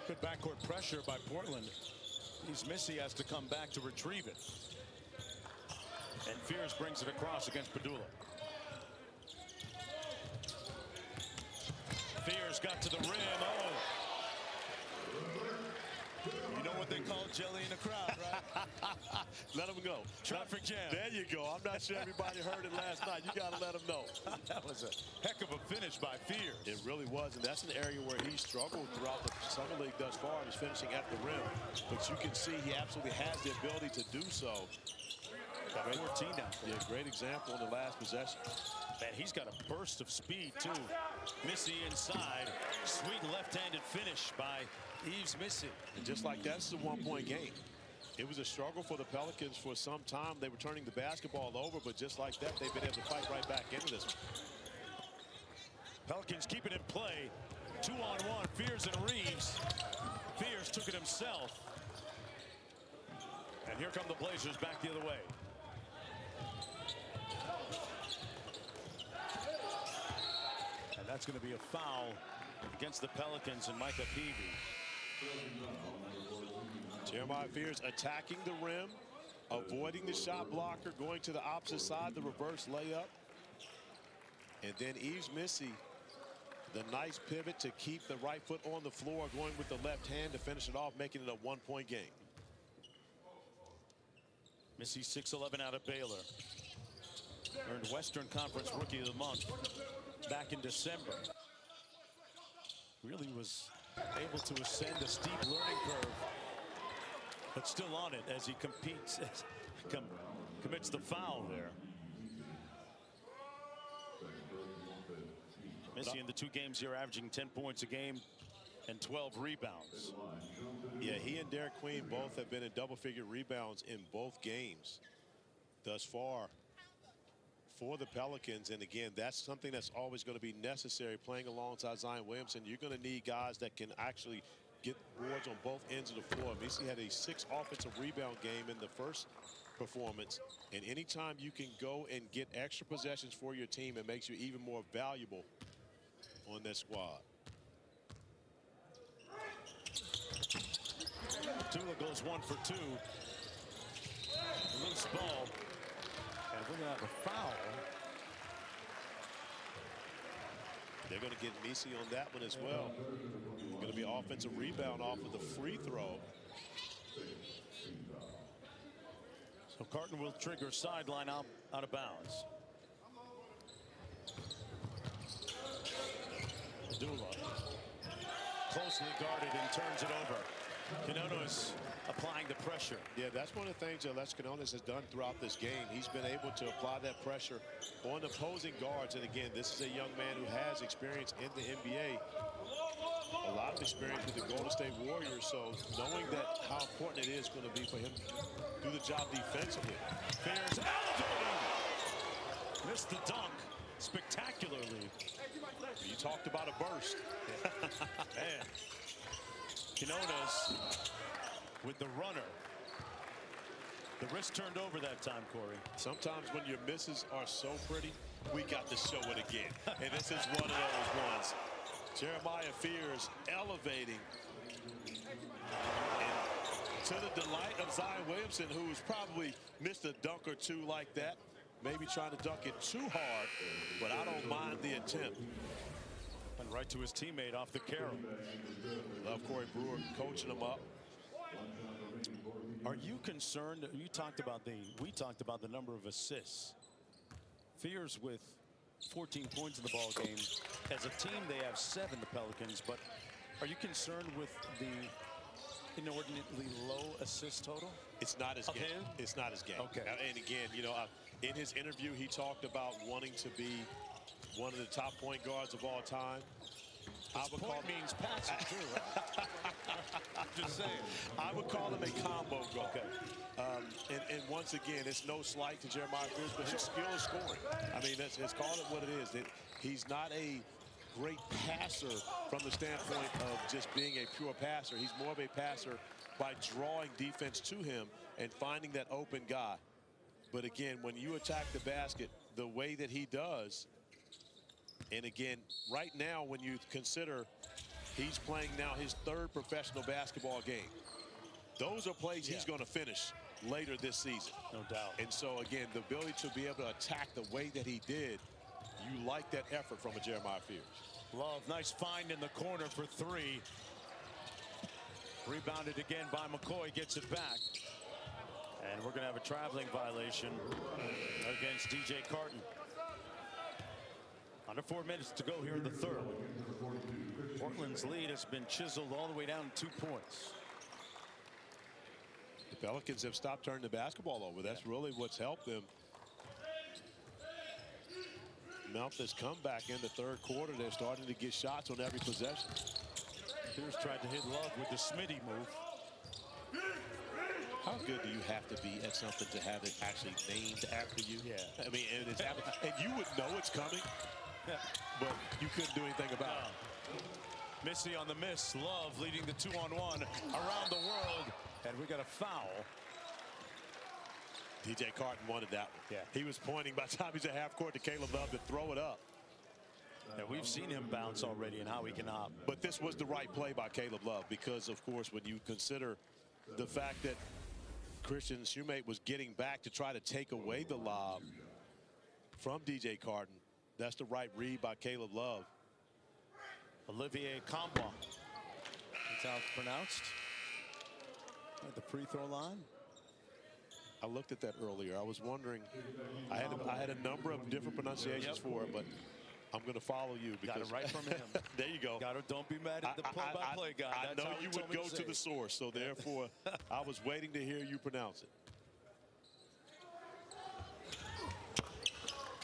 Speaker 1: Good backcourt pressure by Portland. Missy has to come back to retrieve it. And Fears brings it across against Padula. Fears got to the rim. Oh. You know what they call jelly in the crowd, right?
Speaker 2: Let them go.
Speaker 1: Traffic jam.
Speaker 2: There you go. I'm not sure everybody heard it last night. You got to let them know.
Speaker 1: That was a heck of a finish by Fears.
Speaker 2: It really was, and that's an area where he struggled throughout the Summer League thus far. He's finishing at the rim, but you can see he absolutely has the ability to do so.
Speaker 1: Got 14 now.
Speaker 2: Yeah, great example in the last possession.
Speaker 1: Man, he's got a burst of speed, too. Missy inside. Sweet left-handed finish by Yves Missy.
Speaker 2: And just like that, it's a one-point game. It was a struggle for the Pelicans for some time. They were turning the basketball over, but just like that, they've been able to fight right back into this one.
Speaker 1: Pelicans keep it in play. 2-on-1, Fears and Reeves. Fears took it himself. And here come the Blazers back the other way. And that's going to be a foul against the Pelicans and Micah Peavy.
Speaker 2: Jeremiah Fears attacking the rim, avoiding the shot blocker, going to the opposite side, the reverse layup. And then Yves Missy, the nice pivot to keep the right foot on the floor, going with the left hand to finish it off, making it a one-point game.
Speaker 1: Missy 6'11" out of Baylor. Earned Western Conference Rookie of the Month back in December. Really was able to ascend a steep learning curve, but still on it as he competes, commits the foul there. Missy in the 2 games here averaging 10 points a game and 12 rebounds.
Speaker 2: Yeah, he and Derek Queen both have been in double-figure rebounds in both games thus far for the Pelicans. And again, that's something that's always going to be necessary playing alongside Zion Williamson. You're going to need guys that can actually get boards on both ends of the floor. Missy had a 6 offensive rebound game in the first performance, and anytime you can go and get extra possessions for your team, it makes you even more valuable on this squad.
Speaker 1: Tula goes 1 for 2. Loose ball. And we're going to have a foul.
Speaker 2: They're going to get Missy on that one as well. Going to be offensive rebound off of the free throw.
Speaker 1: So Carton will trigger sideline out of bounds. Dula closely guarded and turns it over. Quinones applying the pressure.
Speaker 2: Yeah, that's one of the things that Les Quinones has done throughout this game. He's been able to apply that pressure on opposing guards. And again, this is a young man who has experience in the NBA. A lot of experience with the Golden State Warriors. So knowing that how important it is going to be for him to do the job defensively.
Speaker 1: Fears elevating. Missed the dunk spectacularly.
Speaker 2: You talked about a burst.
Speaker 1: Man. Quinones with the runner. The wrist turned over that time, Corey.
Speaker 2: Sometimes when your misses are so pretty, we got to show it again. And this is one of those ones. Jeremiah Fears elevating. And to the delight of Zion Williamson, who's probably missed a dunk or two like that. Maybe trying to dunk it too hard, but I don't mind the attempt.
Speaker 1: And right to his teammate off the carry.
Speaker 2: Love Corey Brewer coaching him up.
Speaker 1: Are you concerned? We talked about the number of assists. Fears with 14 points in the ball game. As a team, they have 7, the Pelicans. But are you concerned with the inordinately low assist total?
Speaker 2: It's not his game. It's not his game.
Speaker 1: Okay.
Speaker 2: And again, you know, in his interview, he talked about wanting to be one of the top point guards of all time.
Speaker 1: I would call means passing too. Right? I'm just saying.
Speaker 2: I would call him a combo guard. Okay. And once again, it's no slight to Jeremiah Fears, but his skill is scoring. I mean, let's call it what it is. He's not a great passer from the standpoint of just being a pure passer. He's more of a passer by drawing defense to him and finding that open guy. But again, when you attack the basket the way that he does, and again, right now, when you consider he's playing now his 3rd professional basketball game, those are plays he's going to finish later this season.
Speaker 1: No doubt.
Speaker 2: And so, again, the ability to be able to attack the way that he did, you like that effort from a Jeremiah Fears.
Speaker 1: Love, nice find in the corner for 3. Rebounded again by McCoy, gets it back. And we're going to have a traveling violation against DJ Carton. Under 4 minutes to go here in the 3rd. Portland's lead has been chiseled all the way down to 2 points.
Speaker 2: The Pelicans have stopped turning the basketball over. That's really what's helped them. Memphis comeback in the third quarter. They're starting to get shots on every possession.
Speaker 1: Pierce tried to hit Love with the Smitty move.
Speaker 2: How good do you have to be at something to have it actually named after you?
Speaker 1: Yeah.
Speaker 2: I mean, and it's happening, and you would know it's coming, but you couldn't do anything about it.
Speaker 1: Missy on the miss. Love leading the 2-on-1 around the world. And we got a foul.
Speaker 2: DJ Carton wanted that one.
Speaker 1: Yeah.
Speaker 2: He was pointing by the time he's at half court to Caleb Love to throw it up.
Speaker 1: Yeah, we've seen him bounce already and how he can hop.
Speaker 2: But this was the right play by Caleb Love because, of course, when you consider the fact that Christian Shoemate was getting back to try to take away the lob from DJ Carton, that's the right read by Caleb Love.
Speaker 1: Olivier Kamba. That's how it's pronounced. At the free throw line.
Speaker 2: I looked at that earlier. I was wondering. I had a number of different pronunciations for it, but I'm going to follow you because
Speaker 1: got it right from him.
Speaker 2: There you go.
Speaker 1: Got it. Don't be mad at the play-by-play guy.
Speaker 2: I
Speaker 1: That's
Speaker 2: know
Speaker 1: how he
Speaker 2: you
Speaker 1: told
Speaker 2: would
Speaker 1: me
Speaker 2: go to the source, so therefore I was waiting to hear you pronounce it.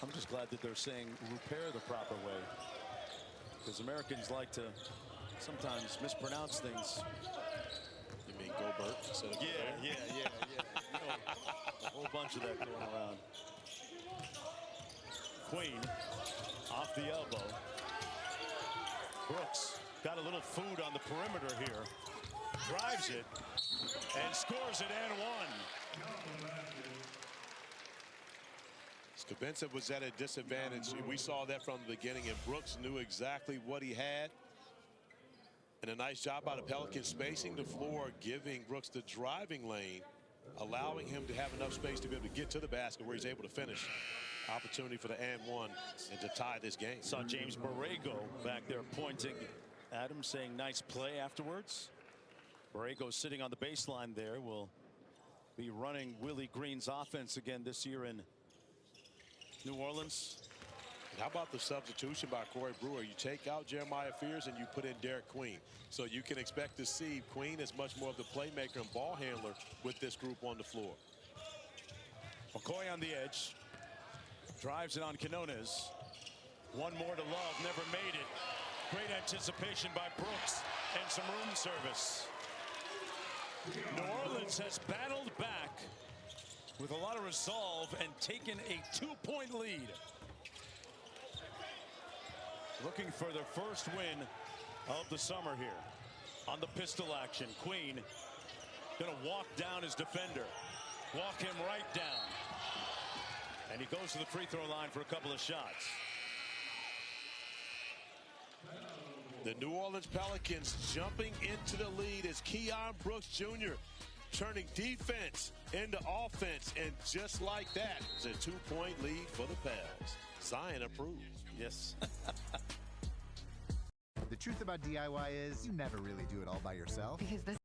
Speaker 1: I'm just glad that they're saying repair the proper way, because Americans like to sometimes mispronounce things.
Speaker 2: You mean Gobert instead of
Speaker 1: Yeah. You know, a whole bunch of that going around. Queen off the elbow. Brooks got a little food on the perimeter here. Drives it and scores it and one.
Speaker 2: Skabensa was at a disadvantage. We saw that from the beginning, and Brooks knew exactly what he had. And a nice job by the Pelicans spacing the floor, giving Brooks the driving lane, allowing him to have enough space to be able to get to the basket where he's able to finish. Opportunity for the and one and to tie this game.
Speaker 1: Saw James Borrego back there pointing at him, saying nice play afterwards. Borrego sitting on the baseline there will be running Willie Green's offense again this year in New Orleans.
Speaker 2: And how about the substitution by Corey Brewer? You take out Jeremiah Fears and you put in Derek Queen. So you can expect to see Queen as much more of the playmaker and ball handler with this group on the floor.
Speaker 1: McCoy on the edge. Drives it on Quinones. One more to Love. Never made it. Great anticipation by Brooks and some room service. New Orleans has battled back with a lot of resolve and taken a 2-point lead. Looking for their first win of the summer here. On the pistol action, Queen gonna walk down his defender. Walk him right down. And he goes to the free throw line for a couple of shots.
Speaker 2: The New Orleans Pelicans jumping into the lead as Keon Brooks Jr. turning defense into offense. And just like that, it's a 2-point lead for the Pels. Zion approved.
Speaker 1: Yes.
Speaker 4: The truth about DIY is you never really do it all by yourself.
Speaker 5: Because this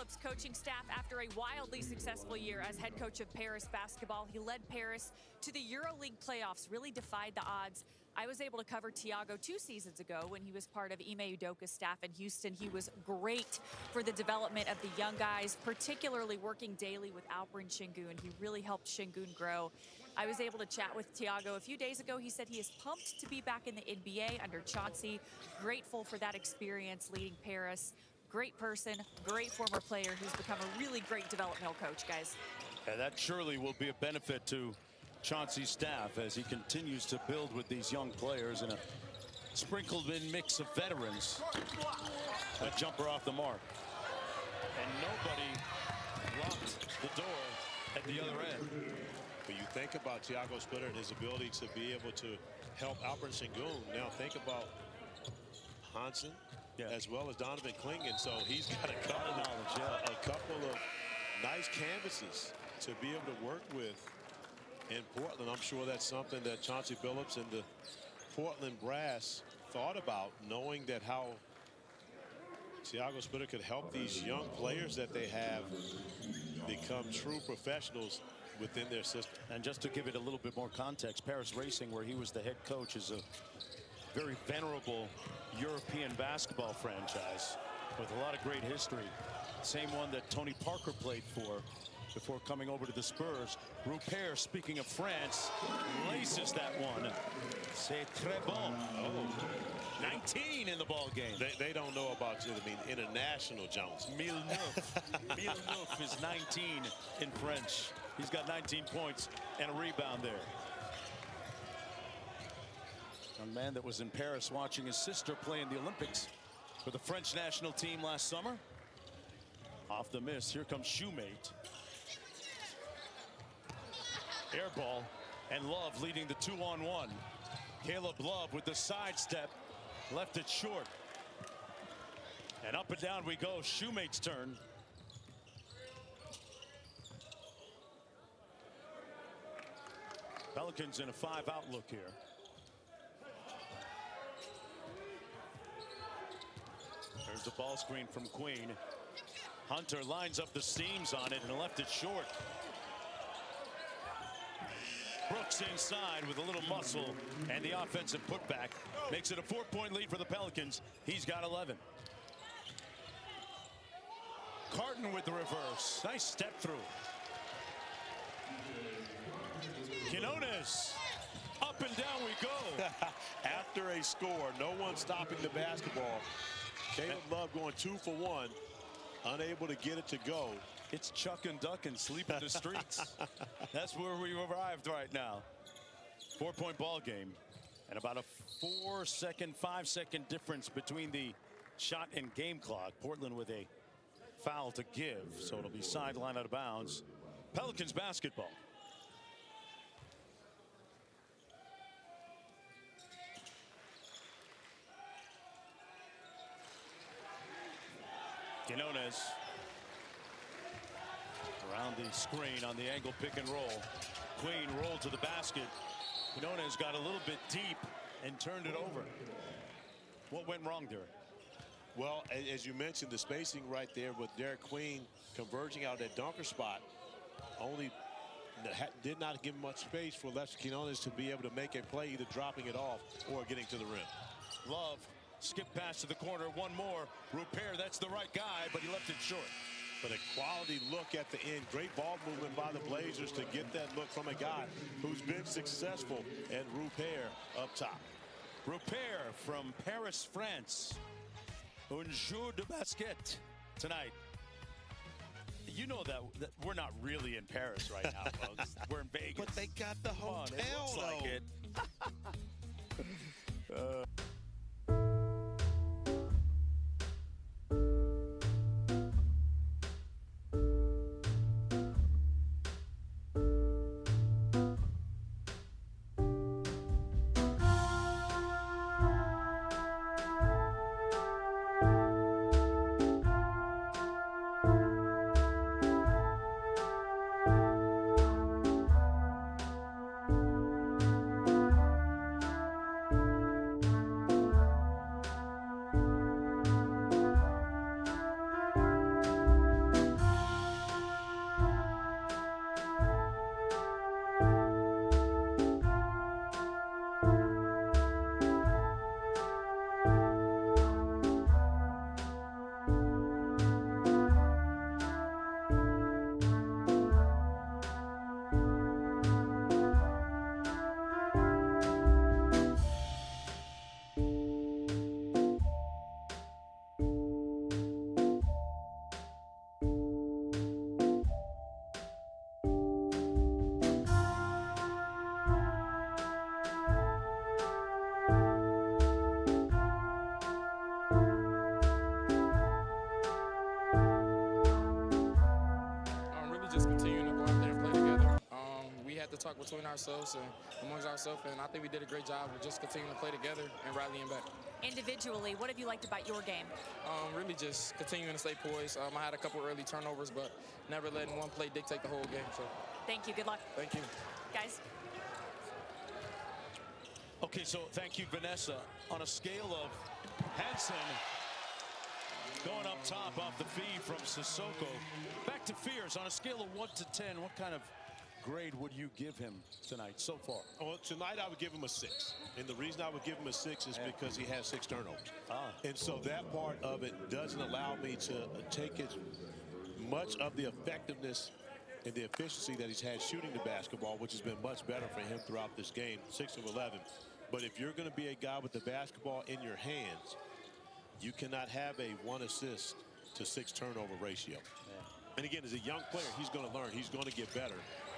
Speaker 3: Phillips' coaching staff after a wildly successful year as head coach of Paris basketball. He led Paris to the EuroLeague playoffs, really defied the odds. I was able to cover Thiago 2 seasons ago when he was part of Ime Udoka's staff in Houston. He was great for the development of the young guys, particularly working daily with Alperen Şengün. He really helped Şengün grow. I was able to chat with Thiago a few days ago. He said he is pumped to be back in the NBA under Chauncey. Grateful for that experience leading Paris. Great person, great former player who's become a really great developmental coach, guys.
Speaker 1: And that surely will be a benefit to Chauncey's staff as he continues to build with these young players and a sprinkled in mix of veterans. A jumper off the mark. And nobody locked the door at the other end.
Speaker 2: But you think about Thiago Splitter and his ability to be able to help Alperen Şengün. Now think about Hansen as well as Donovan Clingan. So he's got a couple of nice canvases to be able to work with in Portland. I'm sure that's something that Chauncey Billups and the Portland brass thought about, knowing that how Thiago Splitter could help these young players that they have become true professionals within their system.
Speaker 1: And just to give it a little bit more context, Paris Racing, where he was the head coach, is a very venerable European basketball franchise with a lot of great history. Same one that Tony Parker played for before coming over to the Spurs. Rupert, speaking of France, laces that one. C'est très bon. Oh, 19 in the ball game.
Speaker 2: They don't know about, international Jones.
Speaker 1: Villeneuve. Villeneuve is 19 in French. He's got 19 points and a rebound there. A man that was in Paris watching his sister play in the Olympics for the French national team last summer. Off the miss, here comes Shoemate. Air ball, and Love leading the 2-on-1. Caleb Love with the sidestep, left it short. And up and down we go. Shoemate's turn. Pelicans in a 5-out look here. There's the ball screen from Queen. Hunter lines up the seams on it and left it short. Brooks inside with a little muscle, and the offensive putback makes it a 4-point lead for the Pelicans. He's got 11. Carton with the reverse. Nice step through. Quinones. Up and down we go.
Speaker 2: After a score, no one stopping the basketball. Caleb Love going 2 for 1. Unable to get it to go.
Speaker 1: It's Chuck and Duck and sleep in the streets. That's where we arrived right now. 4-point ball game. And about a 4-second, 5-second difference between the shot and game clock. Portland with a foul to give. So it'll be sideline out of bounds. Pelicans basketball. Quinones around the screen on the angle pick and roll. Queen rolled to the basket. Quinones got a little bit deep and turned it over. What went wrong there?
Speaker 2: Well, as you mentioned, the spacing right there with Derek Queen converging out that dunker spot only did not give much space for Lester Quinones to be able to make a play, either dropping it off or getting to the rim.
Speaker 1: Love. Skip pass to the corner. One more. Rupert, that's the right guy, but he left it short.
Speaker 2: But a quality look at the end. Great ball movement by the Blazers to get that look from a guy who's been successful. And Rupert up top.
Speaker 1: Rupert from Paris, France. Un jour de basket tonight. You know that we're not really in Paris right now, folks. We're in Vegas.
Speaker 2: But they got the hotel,
Speaker 1: it looks like it.
Speaker 15: really just continuing to go out there and play together. We had to talk between ourselves and amongst ourselves, and I think we did a great job of just continuing to play together and rallying back.
Speaker 3: Individually, what have you liked about your game?
Speaker 15: Really just continuing to stay poised. I had a couple early turnovers, but never letting one play dictate the whole game. So,
Speaker 3: thank you. Good luck.
Speaker 15: Thank you.
Speaker 3: Guys.
Speaker 1: Okay, so thank you, Vanessa. On a scale of Hansen going up top off the feed from Sissoko, back to Fears. On a scale of 1 to 10, what kind of grade would you give him tonight so far?
Speaker 2: Well, tonight I would give him a 6. And the reason I would give him a 6 is because he has 6 turnovers. And so that part of it doesn't allow me to take as much of the effectiveness and the efficiency that he's had shooting the basketball, which has been much better for him throughout this game, 6 of 11. But if you're going to be a guy with the basketball in your hands, you cannot have a 1 assist to 6 turnover ratio. And again, as a young player, he's going to learn. He's going to get better.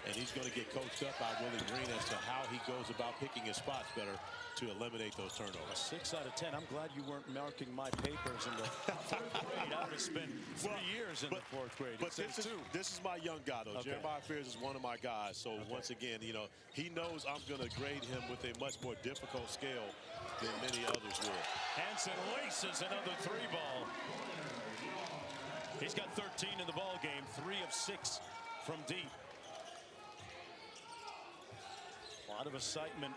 Speaker 2: And he's going to get coached up by Willie Green as to how he goes about picking his spots better to eliminate those turnovers.
Speaker 1: 6 out of 10. I'm glad you weren't marking my papers in the 4th grade. I would have spent 3 years in the 4th grade.
Speaker 2: But this is my young guy, though.
Speaker 1: Okay.
Speaker 2: Jeremiah Fears is one of my guys. So once again, you know, he knows I'm going to grade him with a much more difficult scale than many others will.
Speaker 1: Hansen laces another 3-ball. He's got 13 in the ball game, 3 of 6 from deep. A lot of excitement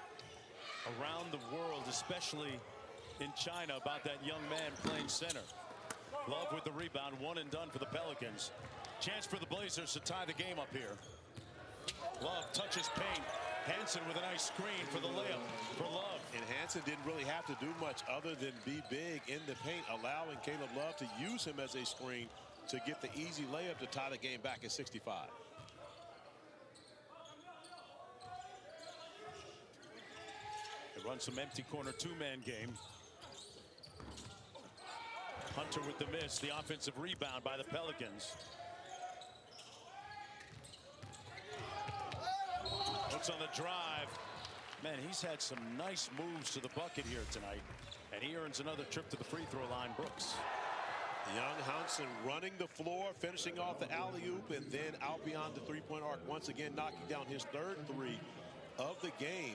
Speaker 1: around the world, especially in China, about that young man playing center. Love with the rebound, 1 and done for the Pelicans. Chance for the Blazers to tie the game up here. Love touches paint. Hansen with a nice screen for the layup for Love.
Speaker 2: And Hansen didn't really have to do much other than be big in the paint, allowing Caleb Love to use him as a screen to get the easy layup to tie the game back at 65.
Speaker 1: They run some empty corner 2-man game. Hunter with the miss, the offensive rebound by the Pelicans. Looks on the drive. Man, he's had some nice moves to the bucket here tonight. And he earns another trip to the free throw line, Brooks.
Speaker 2: Young Hansen running the floor, finishing off the alley-oop, and then out beyond the three-point arc, once again knocking down his 3rd 3 of the game.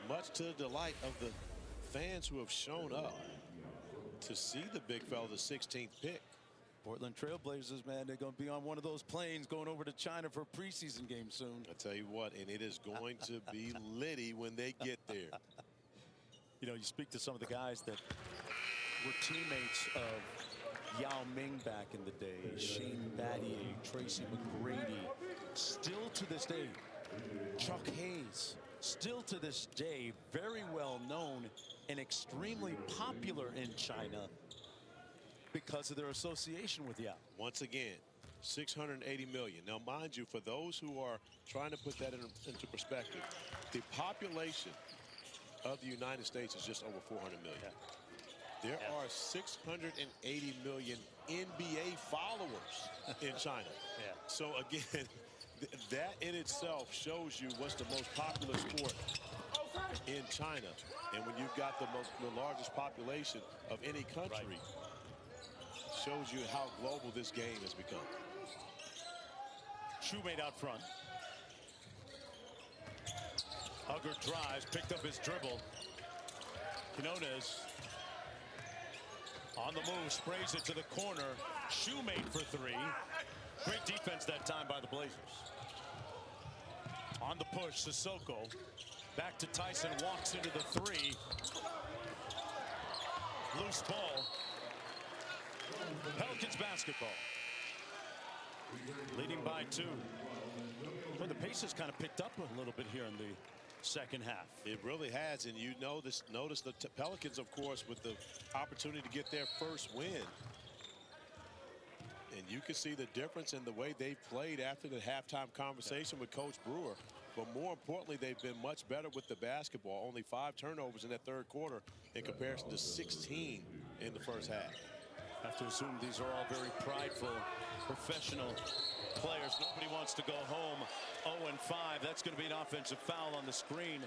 Speaker 2: Much to the delight of the fans who have shown up to see the big fella, the 16th pick.
Speaker 1: Portland Trailblazers, man, they're going to be on one of those planes going over to China for a preseason game soon.
Speaker 2: I tell you what, and it is going to be litty when they get there.
Speaker 1: You know, you speak to some of the guys that were teammates of Yao Ming back in the day, Shane Battier, Tracy McGrady. Still to this day, Chuck Hayes, still to this day, very well known and extremely popular in China because of their association with Yao.
Speaker 2: Once again, $680 million. Now, mind you, for those who are trying to put that into perspective, the population of the United States is just over 400 million. There are 680 million NBA followers in China. So again, that in itself shows you what's the most popular sport in China. And when you've got the largest population of any country, shows you how global this game has become.
Speaker 1: Shoemate out front. Hugger drives, picked up his dribble. Quinones on the move, sprays it to the corner. Shoemate for 3. Great defense that time by the Blazers. On the push, Sissoko. Back to Tyson, walks into the 3. Loose ball. Pelicans basketball. Leading by 2. Well, the pace has kind of picked up a little bit here in the second half.
Speaker 2: It really has, and you notice the Pelicans, of course, with the opportunity to get their first win. And you can see the difference in the way they've played after the halftime conversation with Coach Brewer. But more importantly, they've been much better with the basketball. Only 5 turnovers in that 3rd quarter in comparison to 16 in the first half.
Speaker 1: I have to assume these are all very prideful, professional players. Nobody wants to go home 0-5. That's going to be an offensive foul on the screen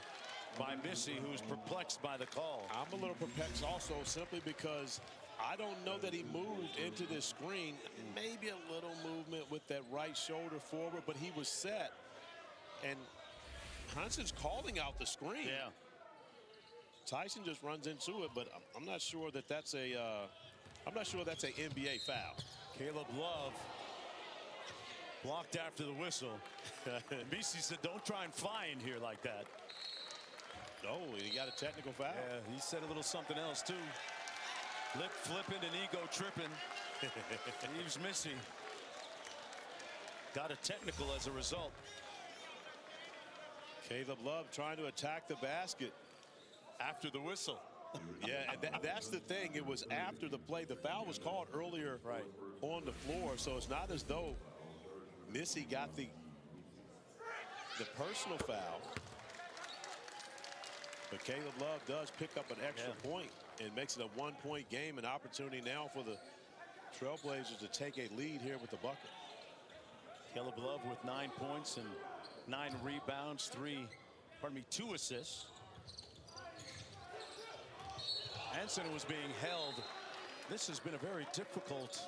Speaker 1: by Missy, who's perplexed by the call.
Speaker 2: I'm a little perplexed also simply because I don't know that he moved into this screen. Maybe a little movement with that right shoulder forward, but he was set. And Hunson's calling out the screen.
Speaker 1: Yeah.
Speaker 2: Tyson just runs into it, but I'm not sure that that's a I'm not sure that's an NBA foul.
Speaker 1: Caleb Love blocked after the whistle. Messi said, don't try and fly in here like that.
Speaker 2: No, he got a technical foul.
Speaker 1: Yeah, he said a little something else too. Lip flipping and ego tripping. Eves Missy got a technical as a result.
Speaker 2: Caleb Love trying to attack the basket
Speaker 1: after the whistle.
Speaker 2: Yeah, and that's the thing. It was after the play. The foul was called earlier on the floor, so it's not as though Missy got the personal foul. But Caleb Love does pick up an extra point and makes it a one-point game, an opportunity now for the Trailblazers to take a lead here with the bucket.
Speaker 1: Caleb Love with 9 points and 9 rebounds, 2 assists. Hansen was being held. This has been a very difficult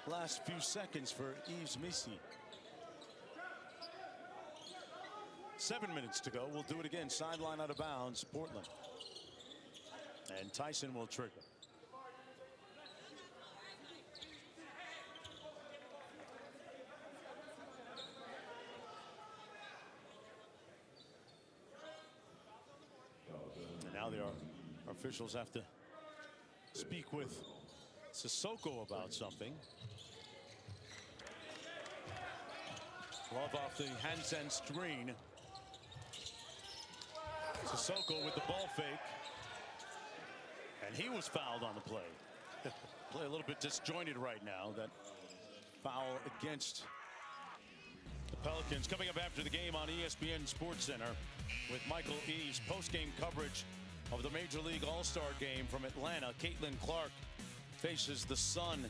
Speaker 1: last few seconds for Yves Missy. 7 minutes to go. We'll do it again. Sideline out of bounds, Portland. And Tyson will trigger. And now our officials have to speak with Sissoko about something. Love off the Hansen screen. Sissoko with the ball fake. And he was fouled on the play. Play a little bit disjointed right now. That foul against the Pelicans. Coming up after the game on ESPN Sports Center with Michael Eaves. Post-game coverage of the Major League All-Star game from Atlanta. Caitlin Clark faces the Sun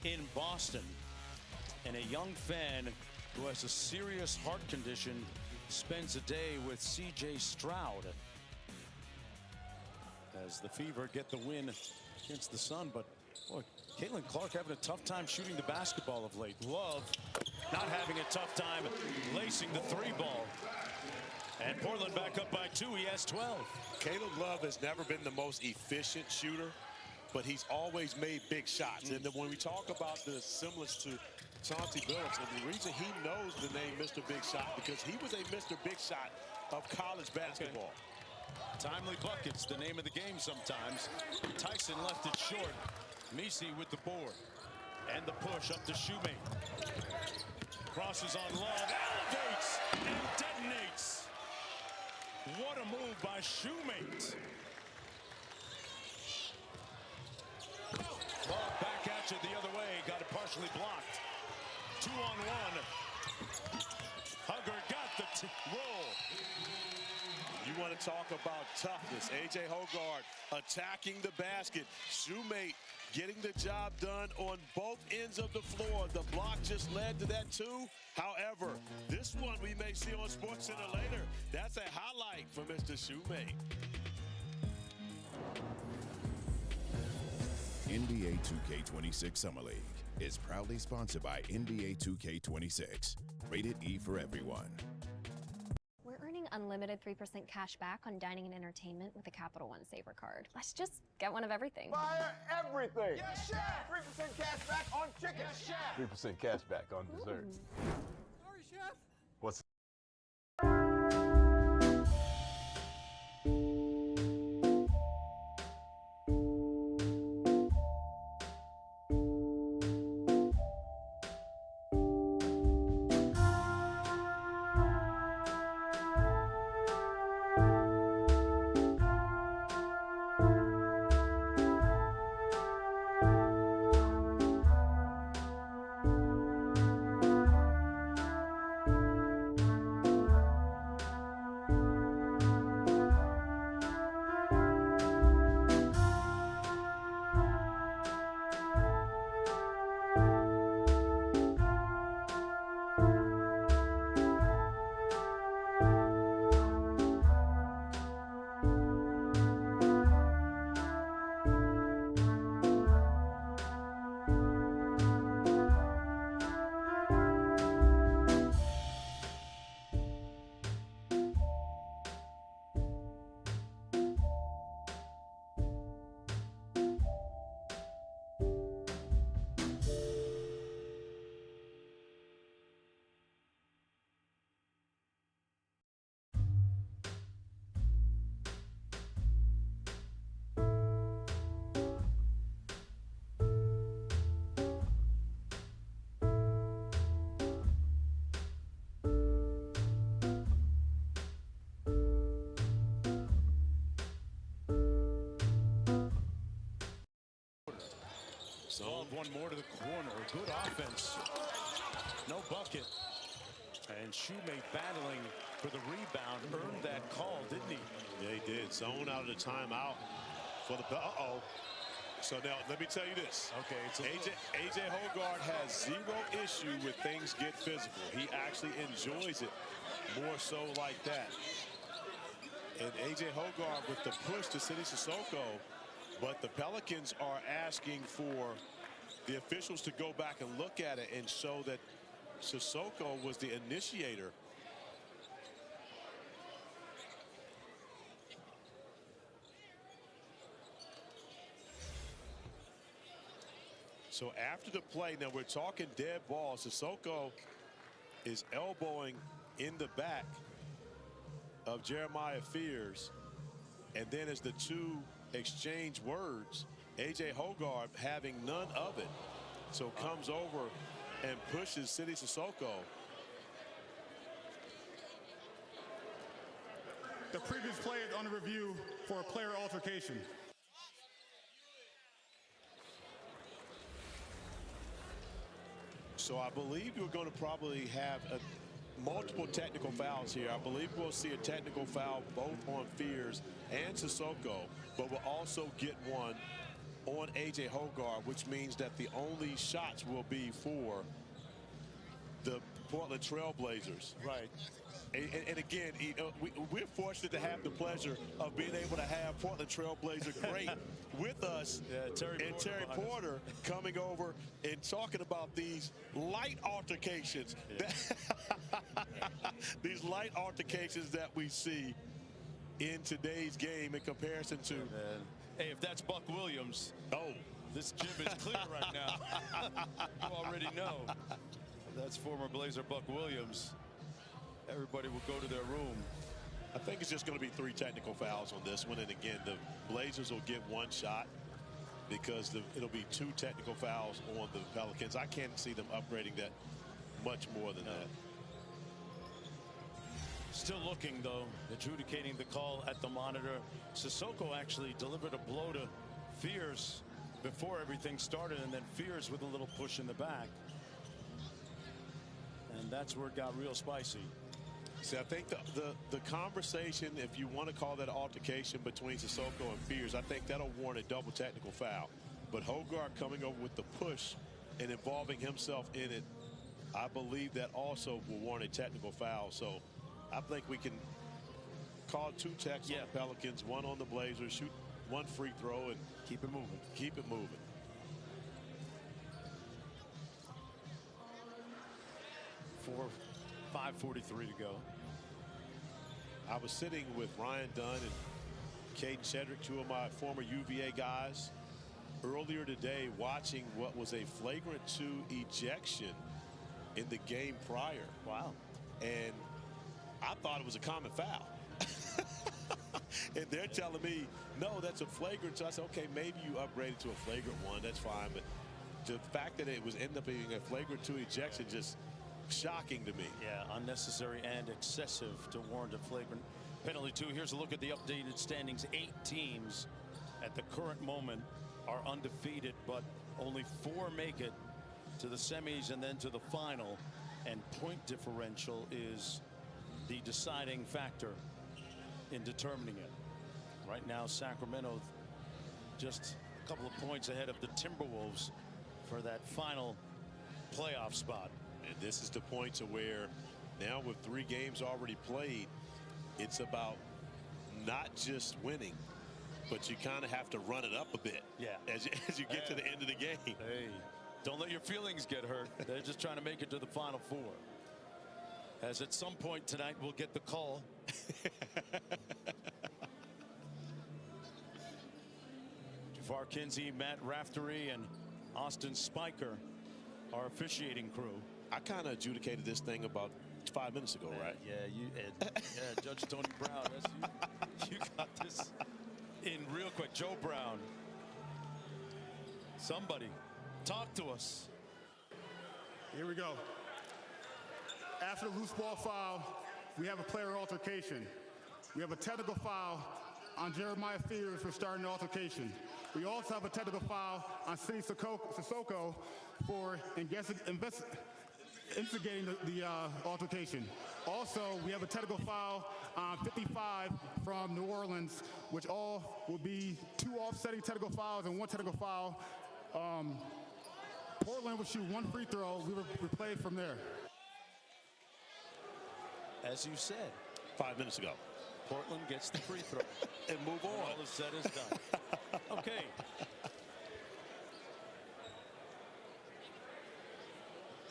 Speaker 1: in Boston. And a young fan who has a serious heart condition spends a day with C.J. Stroud as the Fever get the win against the Sun. But boy, Caitlin Clark having a tough time shooting the basketball of late. Love not having a tough time lacing the 3-ball. And Portland back up by 2. He has 12.
Speaker 2: Caleb Love has never been the most efficient shooter, but he's always made big shots. And then when we talk about the semblance to Chauncey Billups, and the reason he knows the name Mr. Big Shot, because he was a Mr. Big Shot of college basketball.
Speaker 1: Timely buckets, the name of the game sometimes. Tyson left it short. Missy with the board. And the push up to Shoemate. Crosses on Love, elevates and detonates. What a move by Shoemate. Love back at you the other way, got it partially blocked. 2-on-1. Hugger got the roll.
Speaker 2: You want to talk about toughness. A.J. Hoggard attacking the basket. Shoemate getting the job done on both ends of the floor. The block just led to that too. However, this one we may see on SportsCenter later. That's a highlight for Mr. Shoemate.
Speaker 19: NBA 2K26 Summer League is proudly sponsored by NBA2K26. Rated E for everyone.
Speaker 20: We're earning unlimited 3% cash back on dining and entertainment with the Capital One Saver card. Let's just get one of everything.
Speaker 21: Fire everything! Yes, chef! 3% cash back on chicken! Yes, chef! 3% cash back on dessert.
Speaker 22: Sorry, chef.
Speaker 21: What's
Speaker 2: Zone.
Speaker 1: One more to the corner. Good offense. No bucket. And Shoemate battling for the rebound. Earned that call, didn't he?
Speaker 2: Yeah, he did. Zone out of the timeout for the... Uh-oh. So now, let me tell you this.
Speaker 1: Okay, it's
Speaker 2: AJ Hoggard has zero issue with things get physical. He actually enjoys it more so like that. And AJ Hoggard with the push to City Sissoko, but the Pelicans are asking for the officials to go back and look at it and show that Sissoko was the initiator. So after the play, now we're talking dead ball. Sissoko is elbowing in the back of Jeremiah Fears. And then as the two exchange words, AJ Hoggard having none of it. So comes over and pushes City Sissoko.
Speaker 18: The previous play is under review for a player altercation.
Speaker 2: So I believe we're going to probably have multiple technical fouls here. I believe we'll see a technical foul both on Fears and Sissoko, but we'll also get one on AJ Hoggard, which means that the only shots will be for the Portland Trailblazers.
Speaker 1: Right.
Speaker 2: And again, we're fortunate to have the pleasure of being able to have Portland Trailblazer great with us, and Terry Porter coming over and talking about these light altercations. These light altercations that we see in today's game in comparison to...
Speaker 1: Hey, if that's Buck Williams, this gym is clear right now. You already know. That's former Blazer Buck Williams. Everybody will go to their room.
Speaker 2: I think it's just going to be 3 technical fouls on this one. And again, the Blazers will get 1 shot because it'll be 2 technical fouls on the Pelicans. I can't see them upgrading that much more than that.
Speaker 1: Still looking, though, adjudicating the call at the monitor. Sissoko actually delivered a blow to Fears before everything started, and then Fears with a little push in the back. And that's where it got real spicy.
Speaker 2: See, I think the conversation, if you want to call that altercation between Sissoko and Fears, I think that'll warrant a double technical foul. But Hoggard coming over with the push and involving himself in it, I believe that also will warrant a technical foul. So I think we can call 2 techs on the Pelicans, 1 on the Blazers, shoot 1 free throw, and
Speaker 1: keep it moving.
Speaker 2: Keep it moving.
Speaker 1: For 5:43 to go.
Speaker 2: I was sitting with Ryan Dunn and Caden Shedrick, 2 of my former UVA guys, earlier today watching what was a flagrant 2 ejection in the game prior.
Speaker 1: Wow.
Speaker 2: And I thought it was a common foul. And they're telling me, no, that's a flagrant. So I said, okay, maybe you upgraded to a flagrant 1. That's fine. But the fact that it was ended up being a flagrant 2 ejection just shocking to me.
Speaker 1: Yeah, unnecessary and excessive to warrant a flagrant penalty 2. Here's a look at the updated standings. 8 teams at the current moment are undefeated, but only 4 make it to the semis and then to the final. And point differential is the deciding factor in determining it. Right now, Sacramento just a couple of points ahead of the Timberwolves for that final playoff spot.
Speaker 2: And this is the point to where now with 3 games already played, it's about not just winning, but you kind of have to run it up a bit.
Speaker 1: Yeah.
Speaker 2: As you get to the end of the game.
Speaker 1: Hey, don't let your feelings get hurt. They're just trying to make it to the Final 4. As at some point tonight, we'll get the call. Jafar Kinsey, Matt Raftery, and Austin Spiker, our officiating crew.
Speaker 2: I kind of adjudicated this thing about 5 minutes ago, right?
Speaker 1: Yeah, Judge Tony Brown, you got this in real quick. Joe Brown, somebody, talk to us.
Speaker 18: Here we go. After the loose ball foul, we have a player altercation. We have a technical foul on Jeremiah Fears for starting the altercation. We also have a technical foul on City Sissoko for instigating the altercation. Also, we have a technical foul on 55 from New Orleans, which all will be 2 offsetting technical fouls and 1 technical foul. Portland will shoot 1 free throw. We will replay from there.
Speaker 1: As you said
Speaker 2: 5 minutes ago,
Speaker 1: Portland gets the free throw
Speaker 2: and move on.
Speaker 1: All is said is done. Okay.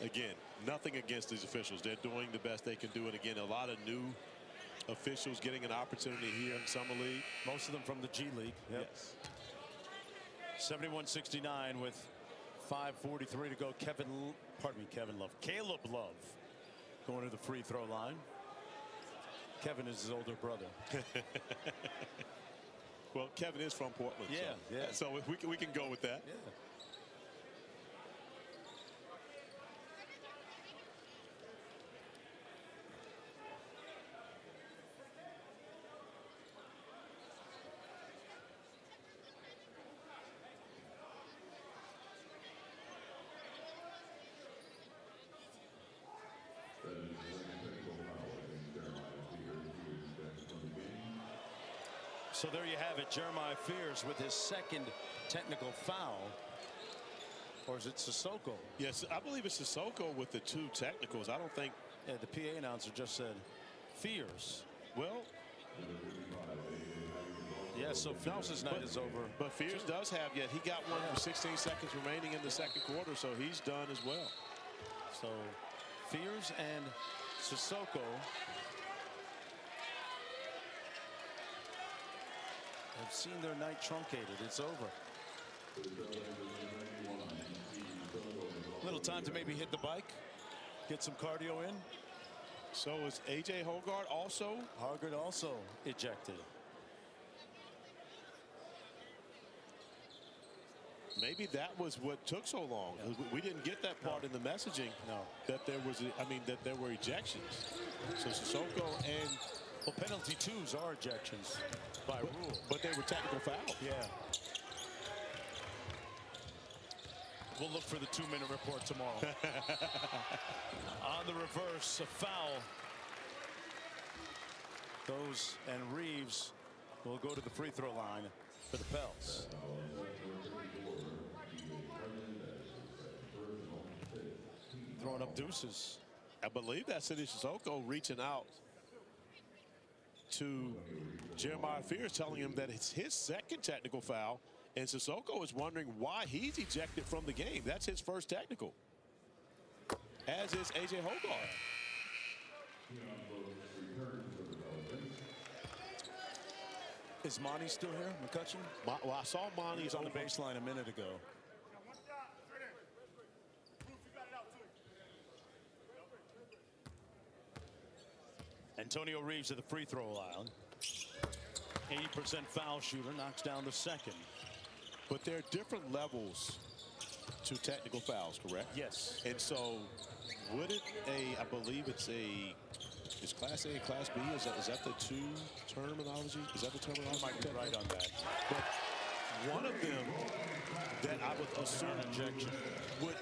Speaker 2: Again, nothing against these officials. They're doing the best they can do. And again, a lot of new officials getting an opportunity here in Summer League.
Speaker 1: Most of them from the G League. Yep.
Speaker 2: Yes.
Speaker 1: 71-69 with 5:43 to go. Caleb Love going to the free throw line. Kevin is his older brother.
Speaker 2: Well, Kevin is from Portland.
Speaker 1: Yeah.
Speaker 2: So we can go with that.
Speaker 1: Yeah. So there you have it, Jeremiah Fears with his 2nd technical foul. Or is it Sissoko?
Speaker 2: Yes, I believe it's Sissoko with the 2 technicals. I don't think.
Speaker 1: Yeah, the PA announcer just said Fears.
Speaker 2: Well.
Speaker 1: Yeah, so Fears' night is over.
Speaker 2: But Fears does have, yet he got one with 16 seconds remaining in the 2nd quarter, so he's done as well.
Speaker 1: So Fears and Sissoko have seen their night truncated. It's over. Little time to maybe hit the bike, get some cardio in.
Speaker 2: So is A.J. Hoggard also?
Speaker 1: Hoggard also ejected.
Speaker 2: Maybe that was what took so long. Yeah. We didn't get that part in the messaging.
Speaker 1: No.
Speaker 2: That there was, that there were ejections. So Sissoko and.
Speaker 1: Well, penalty 2s are ejections by rule.
Speaker 2: But they were technical fouls.
Speaker 1: Yeah. We'll look for the 2-minute report tomorrow. On the reverse, a foul. Goes and Reeves will go to the free throw line for the Pels. Throwing up deuces.
Speaker 2: I believe that's City Sissoko reaching out to Jeremiah Fears, telling him that it's his 2nd technical foul, and Sissoko is wondering why he's ejected from the game. That's his 1st technical, as is A.J. Hoggard.
Speaker 1: Is Monty still here, McCutcheon?
Speaker 2: Well, I saw Monty.
Speaker 1: He was on the baseline a minute ago. Antonio Reeves at the free throw line. 80% foul shooter, knocks down the 2nd.
Speaker 2: But there are different levels to technical fouls, correct?
Speaker 1: Yes.
Speaker 2: And so would it I believe it's is Class A and Class B, is that the 2 terminology? Is that the terminology?
Speaker 1: You might be right on that.
Speaker 2: But one of them that I would assume
Speaker 1: ejection.
Speaker 2: With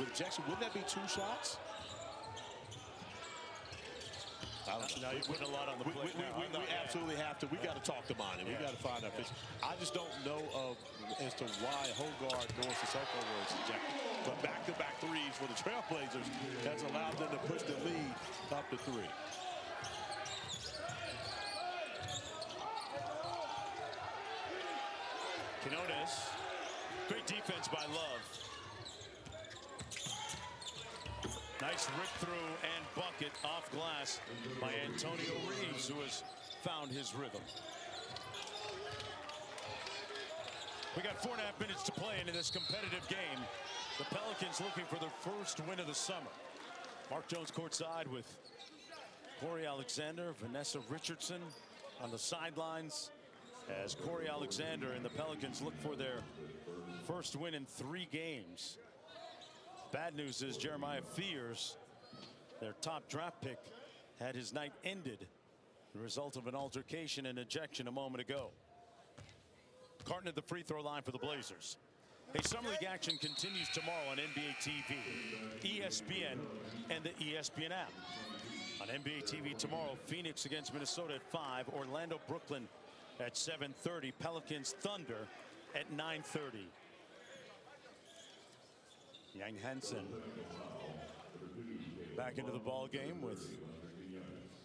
Speaker 2: ejection, wouldn't that be 2 shots?
Speaker 1: Now you're putting a lot on the plate.
Speaker 2: We absolutely have to. We got to talk to Monty. We got to find out. I just don't know as to why Hoggard nor Sissoko was ejected. But back-to-back threes for the Trailblazers has allowed them to push the lead up to 3.
Speaker 1: Quinones, great defense by Love. Nice rip through and bucket off glass by Antonio Reeves, who has found his rhythm. We got 4.5 minutes to play into this competitive game. The Pelicans looking for their 1st win of the summer. Mark Jones courtside with Corey Alexander, Vanessa Richardson on the sidelines as Corey Alexander and the Pelicans look for their 1st win in 3 games. Bad news is Jeremiah Fears, their top draft pick, had his night ended, the result of an altercation and ejection a moment ago. Carton at the free throw line for the Blazers. Hey, Summer League action continues tomorrow on NBA TV, ESPN, and the ESPN app. On NBA TV tomorrow, Phoenix against Minnesota at 5, Orlando, Brooklyn at 7:30, Pelicans, Thunder at 9:30. Young Hansen back into the ball game with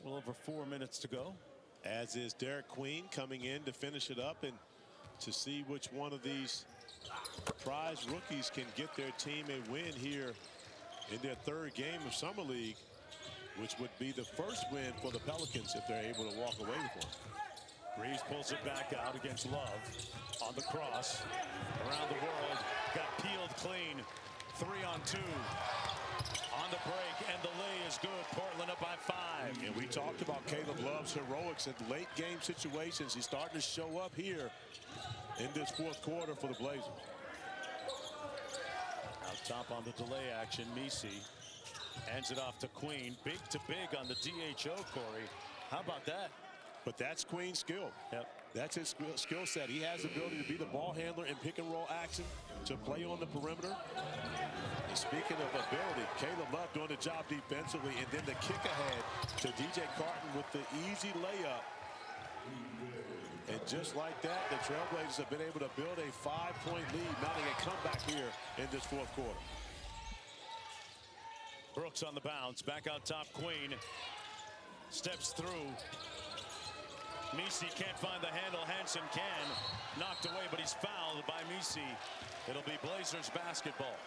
Speaker 1: a little over 4 minutes to go.
Speaker 2: As is Derek Queen coming in to finish it up and to see which one of these prize rookies can get their team a win here in their third game of Summer League, which would be the first win for the Pelicans if they're able to walk away with one.
Speaker 1: Reeves pulls it back out against Love on the cross. Around the world, got peeled clean. 3-on-2 on the break, and the lay is good. Portland up by 5.
Speaker 2: And we talked about Caleb Love's heroics in late game situations. He's starting to show up here in this fourth quarter for the Blazers.
Speaker 1: Out top on the delay action, Misi hands it off to Queen. Big to big on the DHO, Corey. How about that?
Speaker 2: But that's Queen's skill.
Speaker 1: Yep.
Speaker 2: That's his skill set. He has the ability to be the ball handler in pick and roll action, to play on the perimeter. And speaking of ability, Caleb Love doing the job defensively, and then the kick ahead to DJ Carton with the easy layup. And just like that, the Trailblazers have been able to build a 5-point lead, mounting a comeback here in this fourth quarter.
Speaker 1: Brooks on the bounce, back out top. Queen steps through. Misi can't find the handle. Hansen can. Knocked away, but he's fouled by Misi. It'll be Blazers basketball.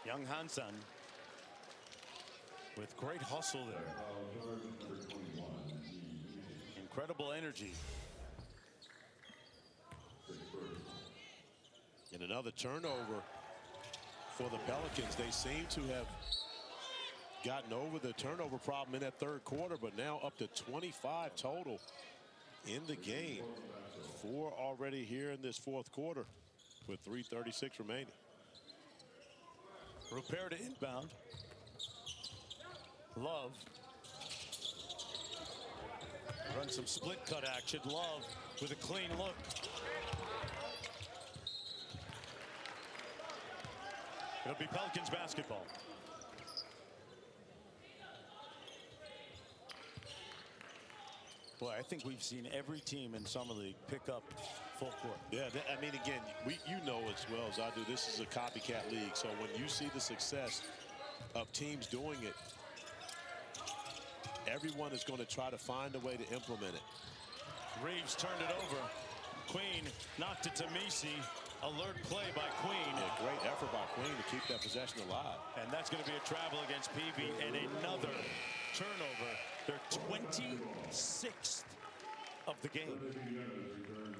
Speaker 1: Young Hansen with great hustle there. Incredible energy.
Speaker 2: And another turnover for the Pelicans. They seem to have gotten over the turnover problem in that third quarter, but now up to 25 total in the game. 4 already here in this fourth quarter with 3:36 remaining.
Speaker 1: Rupert to inbound. Love runs some split cut action. Love with a clean look. It'll be Pelicans basketball. Boy, I think we've seen every team in Summer League pick up full court.
Speaker 2: Yeah, I mean, again, you know as well as I do, this is a copycat league. So when you see the success of teams doing it, everyone is going to try to find a way to implement it.
Speaker 1: Reeves turned it over. Queen knocked it to Misi. Alert play by Queen.
Speaker 2: Yeah, great effort by Queen to keep that possession alive.
Speaker 1: And that's going to be a travel against Peavy and another turnover. They're 26th of the game.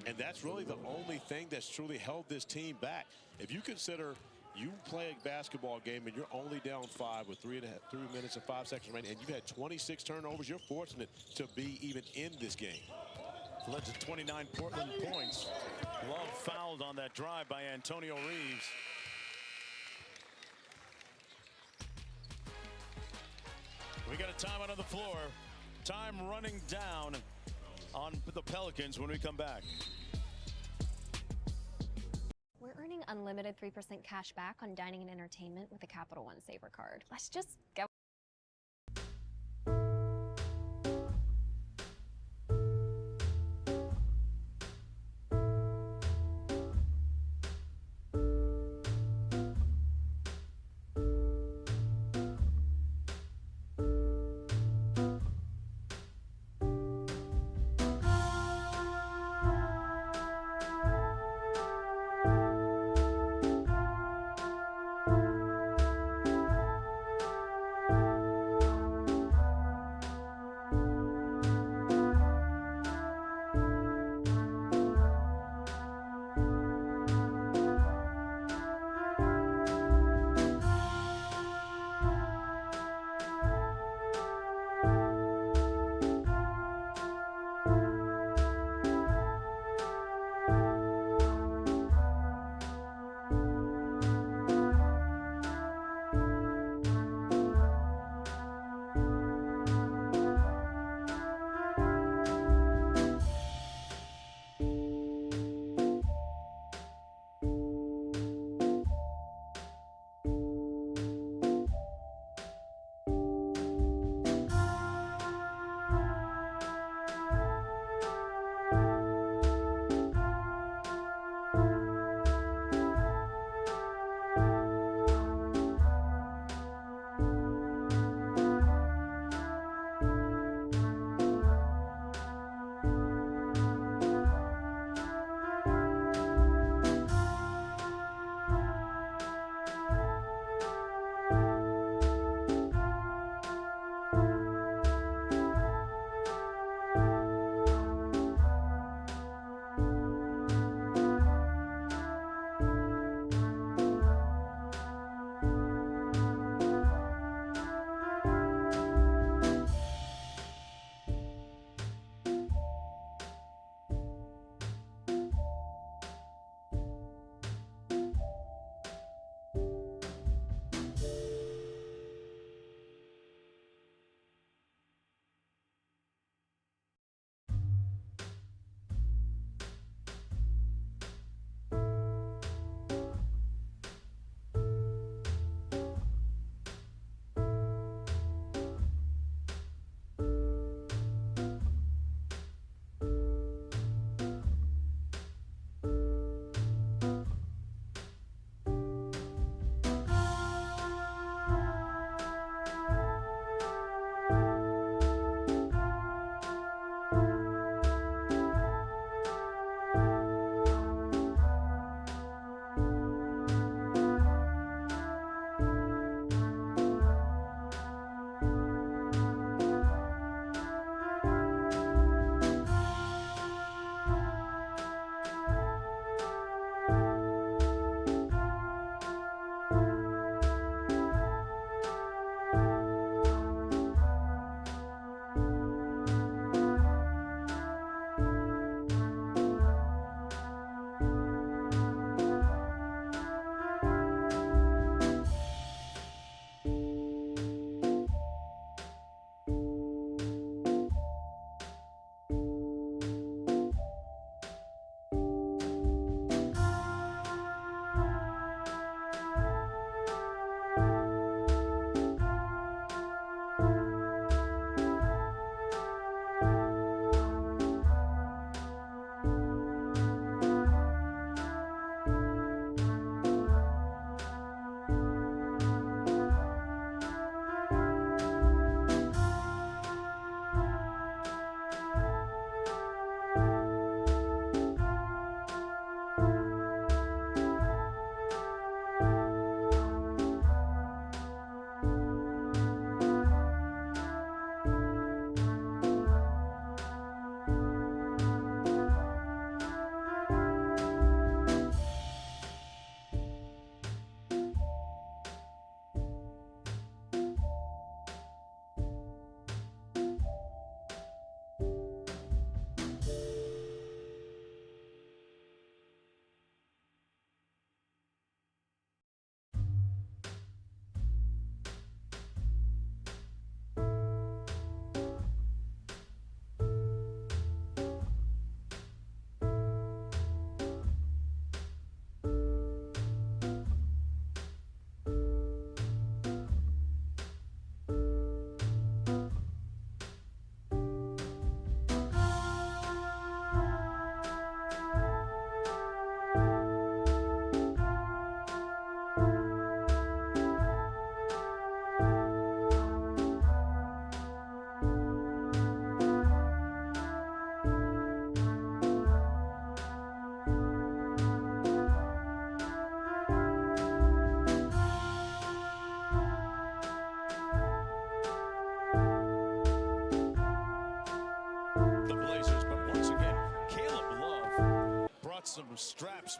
Speaker 2: And that's really the only thing that's truly held this team back. If you consider you play a basketball game and you're only down 5 with 3 minutes and 5 seconds remaining, and you've had 26 turnovers, you're fortunate to be even in this game.
Speaker 1: Led to 29 Portland points. Love fouled on that drive by Antonio Reeves. We got a timeout on the floor. Time running down on the Pelicans when we come back.
Speaker 20: We're earning unlimited 3% cash back on dining and entertainment with a Capital One Saver card. Let's just go.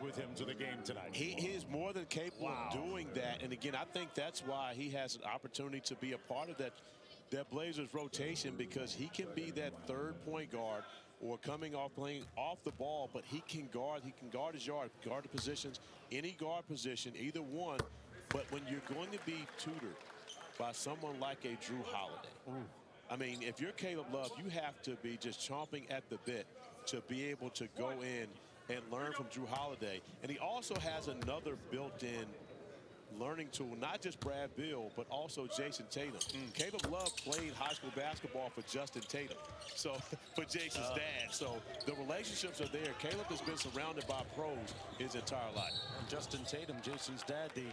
Speaker 1: with him to the game tonight.
Speaker 2: He is more than capable of doing that. And again, I think that's why he has an opportunity to be a part of that Blazers rotation, because he can be that third point guard or coming off playing off the ball, but he can guard his yard, guard the positions, any guard position, either one. But when you're going to be tutored by someone like a Drew Holiday, I mean, if you're Caleb Love, you have to be just chomping at the bit to be able to go in and learn from Drew Holiday. And he also has another built-in learning tool, not just Brad Beal, but also Jason Tatum. Caleb Love played high school basketball for Justin Tatum, so for Jason's dad. So the relationships are there. Caleb has been surrounded by pros his entire life.
Speaker 1: And Justin Tatum, Jason's dad, the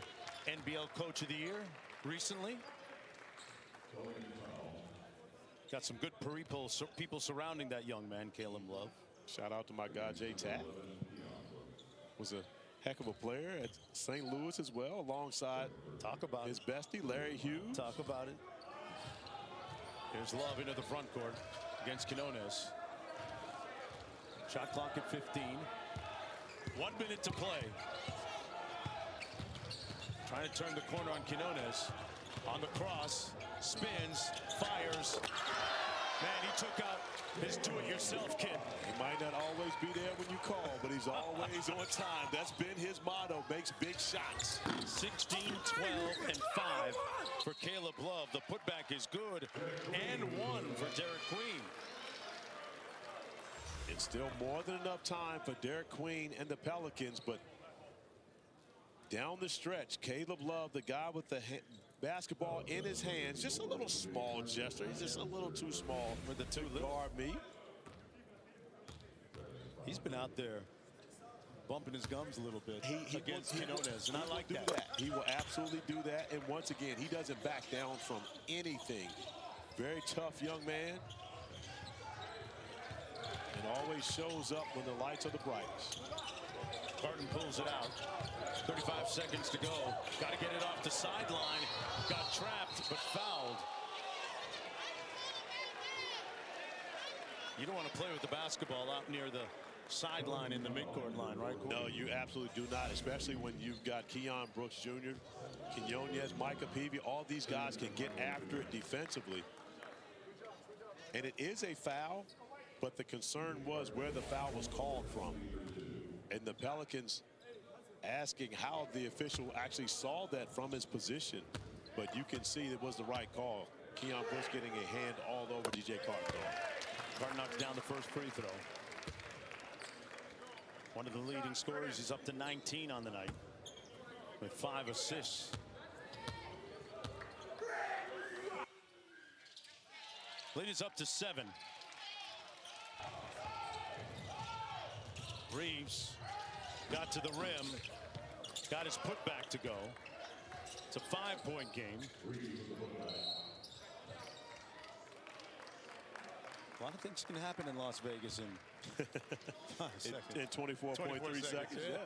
Speaker 1: NBL Coach of the Year recently. Got some good people surrounding that young man, Caleb Love.
Speaker 2: Shout out to my guy, Jay Tapp. Was a heck of a player at St. Louis as well, alongside his bestie, Larry Hughes.
Speaker 1: Talk about it. Here's Love into the front court against Quinones. Shot clock at 15. 1 minute to play. Trying to turn the corner on Quinones. On the cross, spins, fires. Man, he took out his do-it-yourself kid.
Speaker 2: He might not always be there when you call, but he's always on time. That's been his motto, makes big shots.
Speaker 1: 16, 12, and 5 for Caleb Love. The putback is good, and 1 for Derek Queen.
Speaker 2: It's still more than enough time for Derek Queen and the Pelicans, but down the stretch, Caleb Love, the guy with the basketball in his hands, just a little small gesture. He's just a little too small for the two guard me.
Speaker 1: He's been out there bumping his gums a little bit against Quinones, and I like that.
Speaker 2: He will absolutely do that, and once again, he doesn't back down from anything. Very tough young man, and always shows up when the lights are the brightest.
Speaker 1: Barton pulls it out. 35 seconds to go. Got to get it off the sideline. Got trapped, but fouled. You don't want to play with the basketball out near the sideline in the midcourt line, right, Corey?
Speaker 2: No, you absolutely do not, especially when you've got Keon Brooks Jr., Quinones, Micah Peavy. All these guys can get after it defensively. And it is a foul, but the concern was where the foul was called from. And the Pelicans asking how the official actually saw that from his position. But you can see it was the right call. Keon Brooks getting a hand all over DJ Carter.
Speaker 1: Carter knocks down the first free throw. One of the leading scorers. He's up to 19 on the night with 5 assists. Lead is up to 7. Reeves got to the rim, got his putback to go. It's a 5-point game. A lot of things can happen in Las Vegas in
Speaker 2: 24.3 seconds. Yes.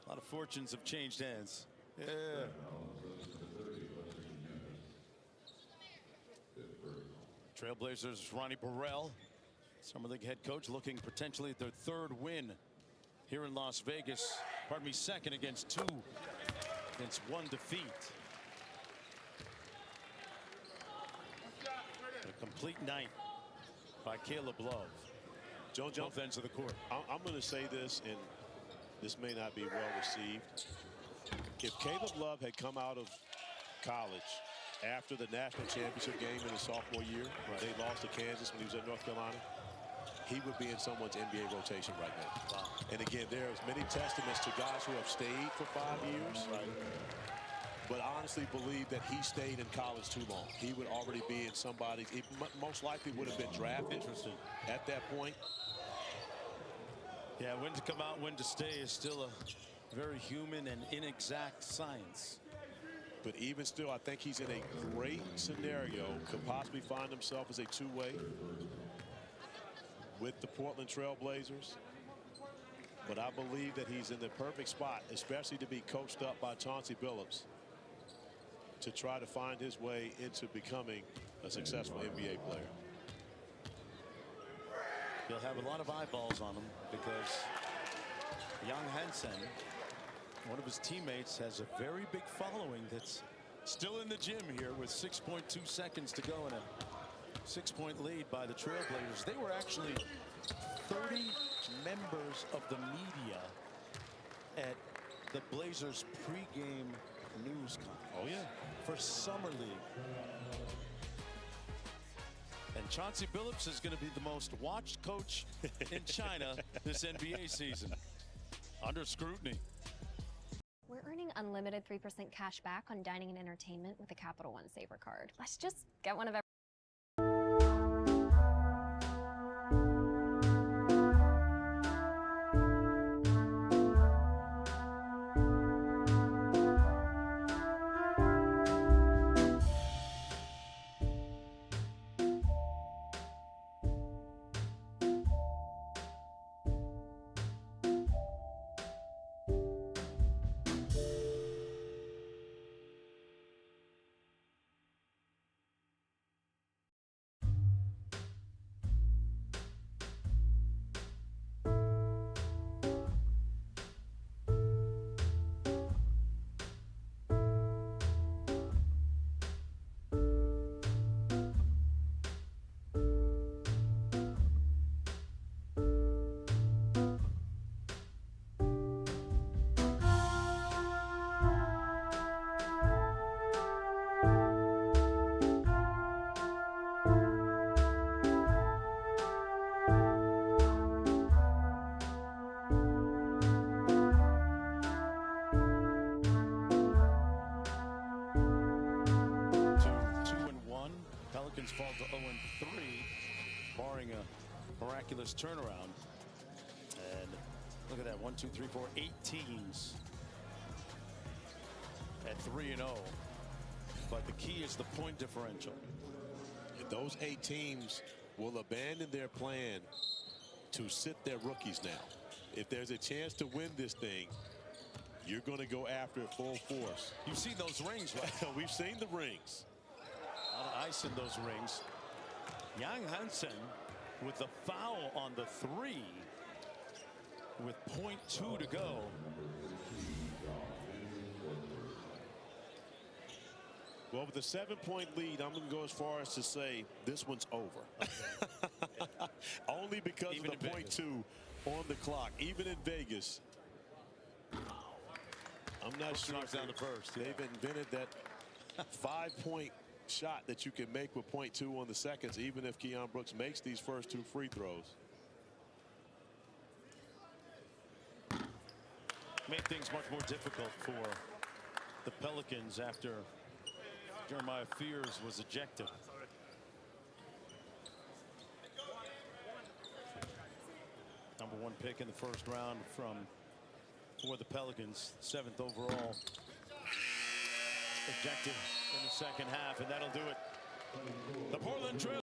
Speaker 1: A lot of fortunes have changed hands. Yeah. Trailblazers Ronnie Burrell, Summer League head coach, looking potentially at their 3rd win here in Las Vegas. Pardon me, 2nd against 2 against 1 defeat. A complete night by Caleb Love. Both ends of the court.
Speaker 2: I'm going to say this, and this may not be well received. If Caleb Love had come out of college after the national championship game in his sophomore year, they lost to Kansas when he was at North Carolina, he would be in someone's NBA rotation right now.
Speaker 1: Wow.
Speaker 2: And again, there's many testaments to guys who have stayed for 5 years, but honestly believe that he stayed in college too long. He would already be in somebody's, he most likely would have been drafted at that point.
Speaker 1: Yeah, when to come out, when to stay is still a very human and inexact science.
Speaker 2: But even still, I think he's in a great scenario, could possibly find himself as a two-way with the Portland Trailblazers. But I believe that he's in the perfect spot, especially to be coached up by Chauncey Billups, to try to find his way into becoming a successful NBA player.
Speaker 1: He'll have a lot of eyeballs on him because Young Henson, one of his teammates, has a very big following that's still in the gym here with 6.2 seconds to go and a 6-point lead by the Trailblazers. They were actually 30 members of the media at the Blazers pregame news conference.
Speaker 2: Oh, yeah.
Speaker 1: For Summer League. And Chauncey Billups is going to be the most watched coach in China this NBA season. Under scrutiny.
Speaker 20: We're earning unlimited 3% cash back on dining and entertainment with the Capital One Saver card. Let's just get one of every.
Speaker 1: Pelicans fall to 0-3, barring a miraculous turnaround. And look at that, 1, 2, 3, 4, 8 teams at 3-0. But the key is the point differential.
Speaker 2: And those 8 teams will abandon their plan to sit their rookies now. If there's a chance to win this thing, you're going to go after it full force.
Speaker 1: You've seen those rings, right?
Speaker 2: We've seen the rings.
Speaker 1: A lot of ice in those rings. Young Henson with the foul on the 3 with 0.2 to go.
Speaker 2: Well, with a 7-point lead, I'm going to go as far as to say this one's over. Only because
Speaker 1: Even
Speaker 2: of the 0.2 on the clock. Even in Vegas, I'm not sure.
Speaker 1: Knocks down the first. Yeah.
Speaker 2: They've invented that 5-point shot that you can make with 0.2 on the seconds, even if Keon Brooks makes these first 2 free throws.
Speaker 1: Made things much more difficult for the Pelicans after Jeremiah Fears was ejected. Number 1 pick in the first round for the Pelicans, 7th overall. Ejected in the second half, and that'll do it. The Portland Trail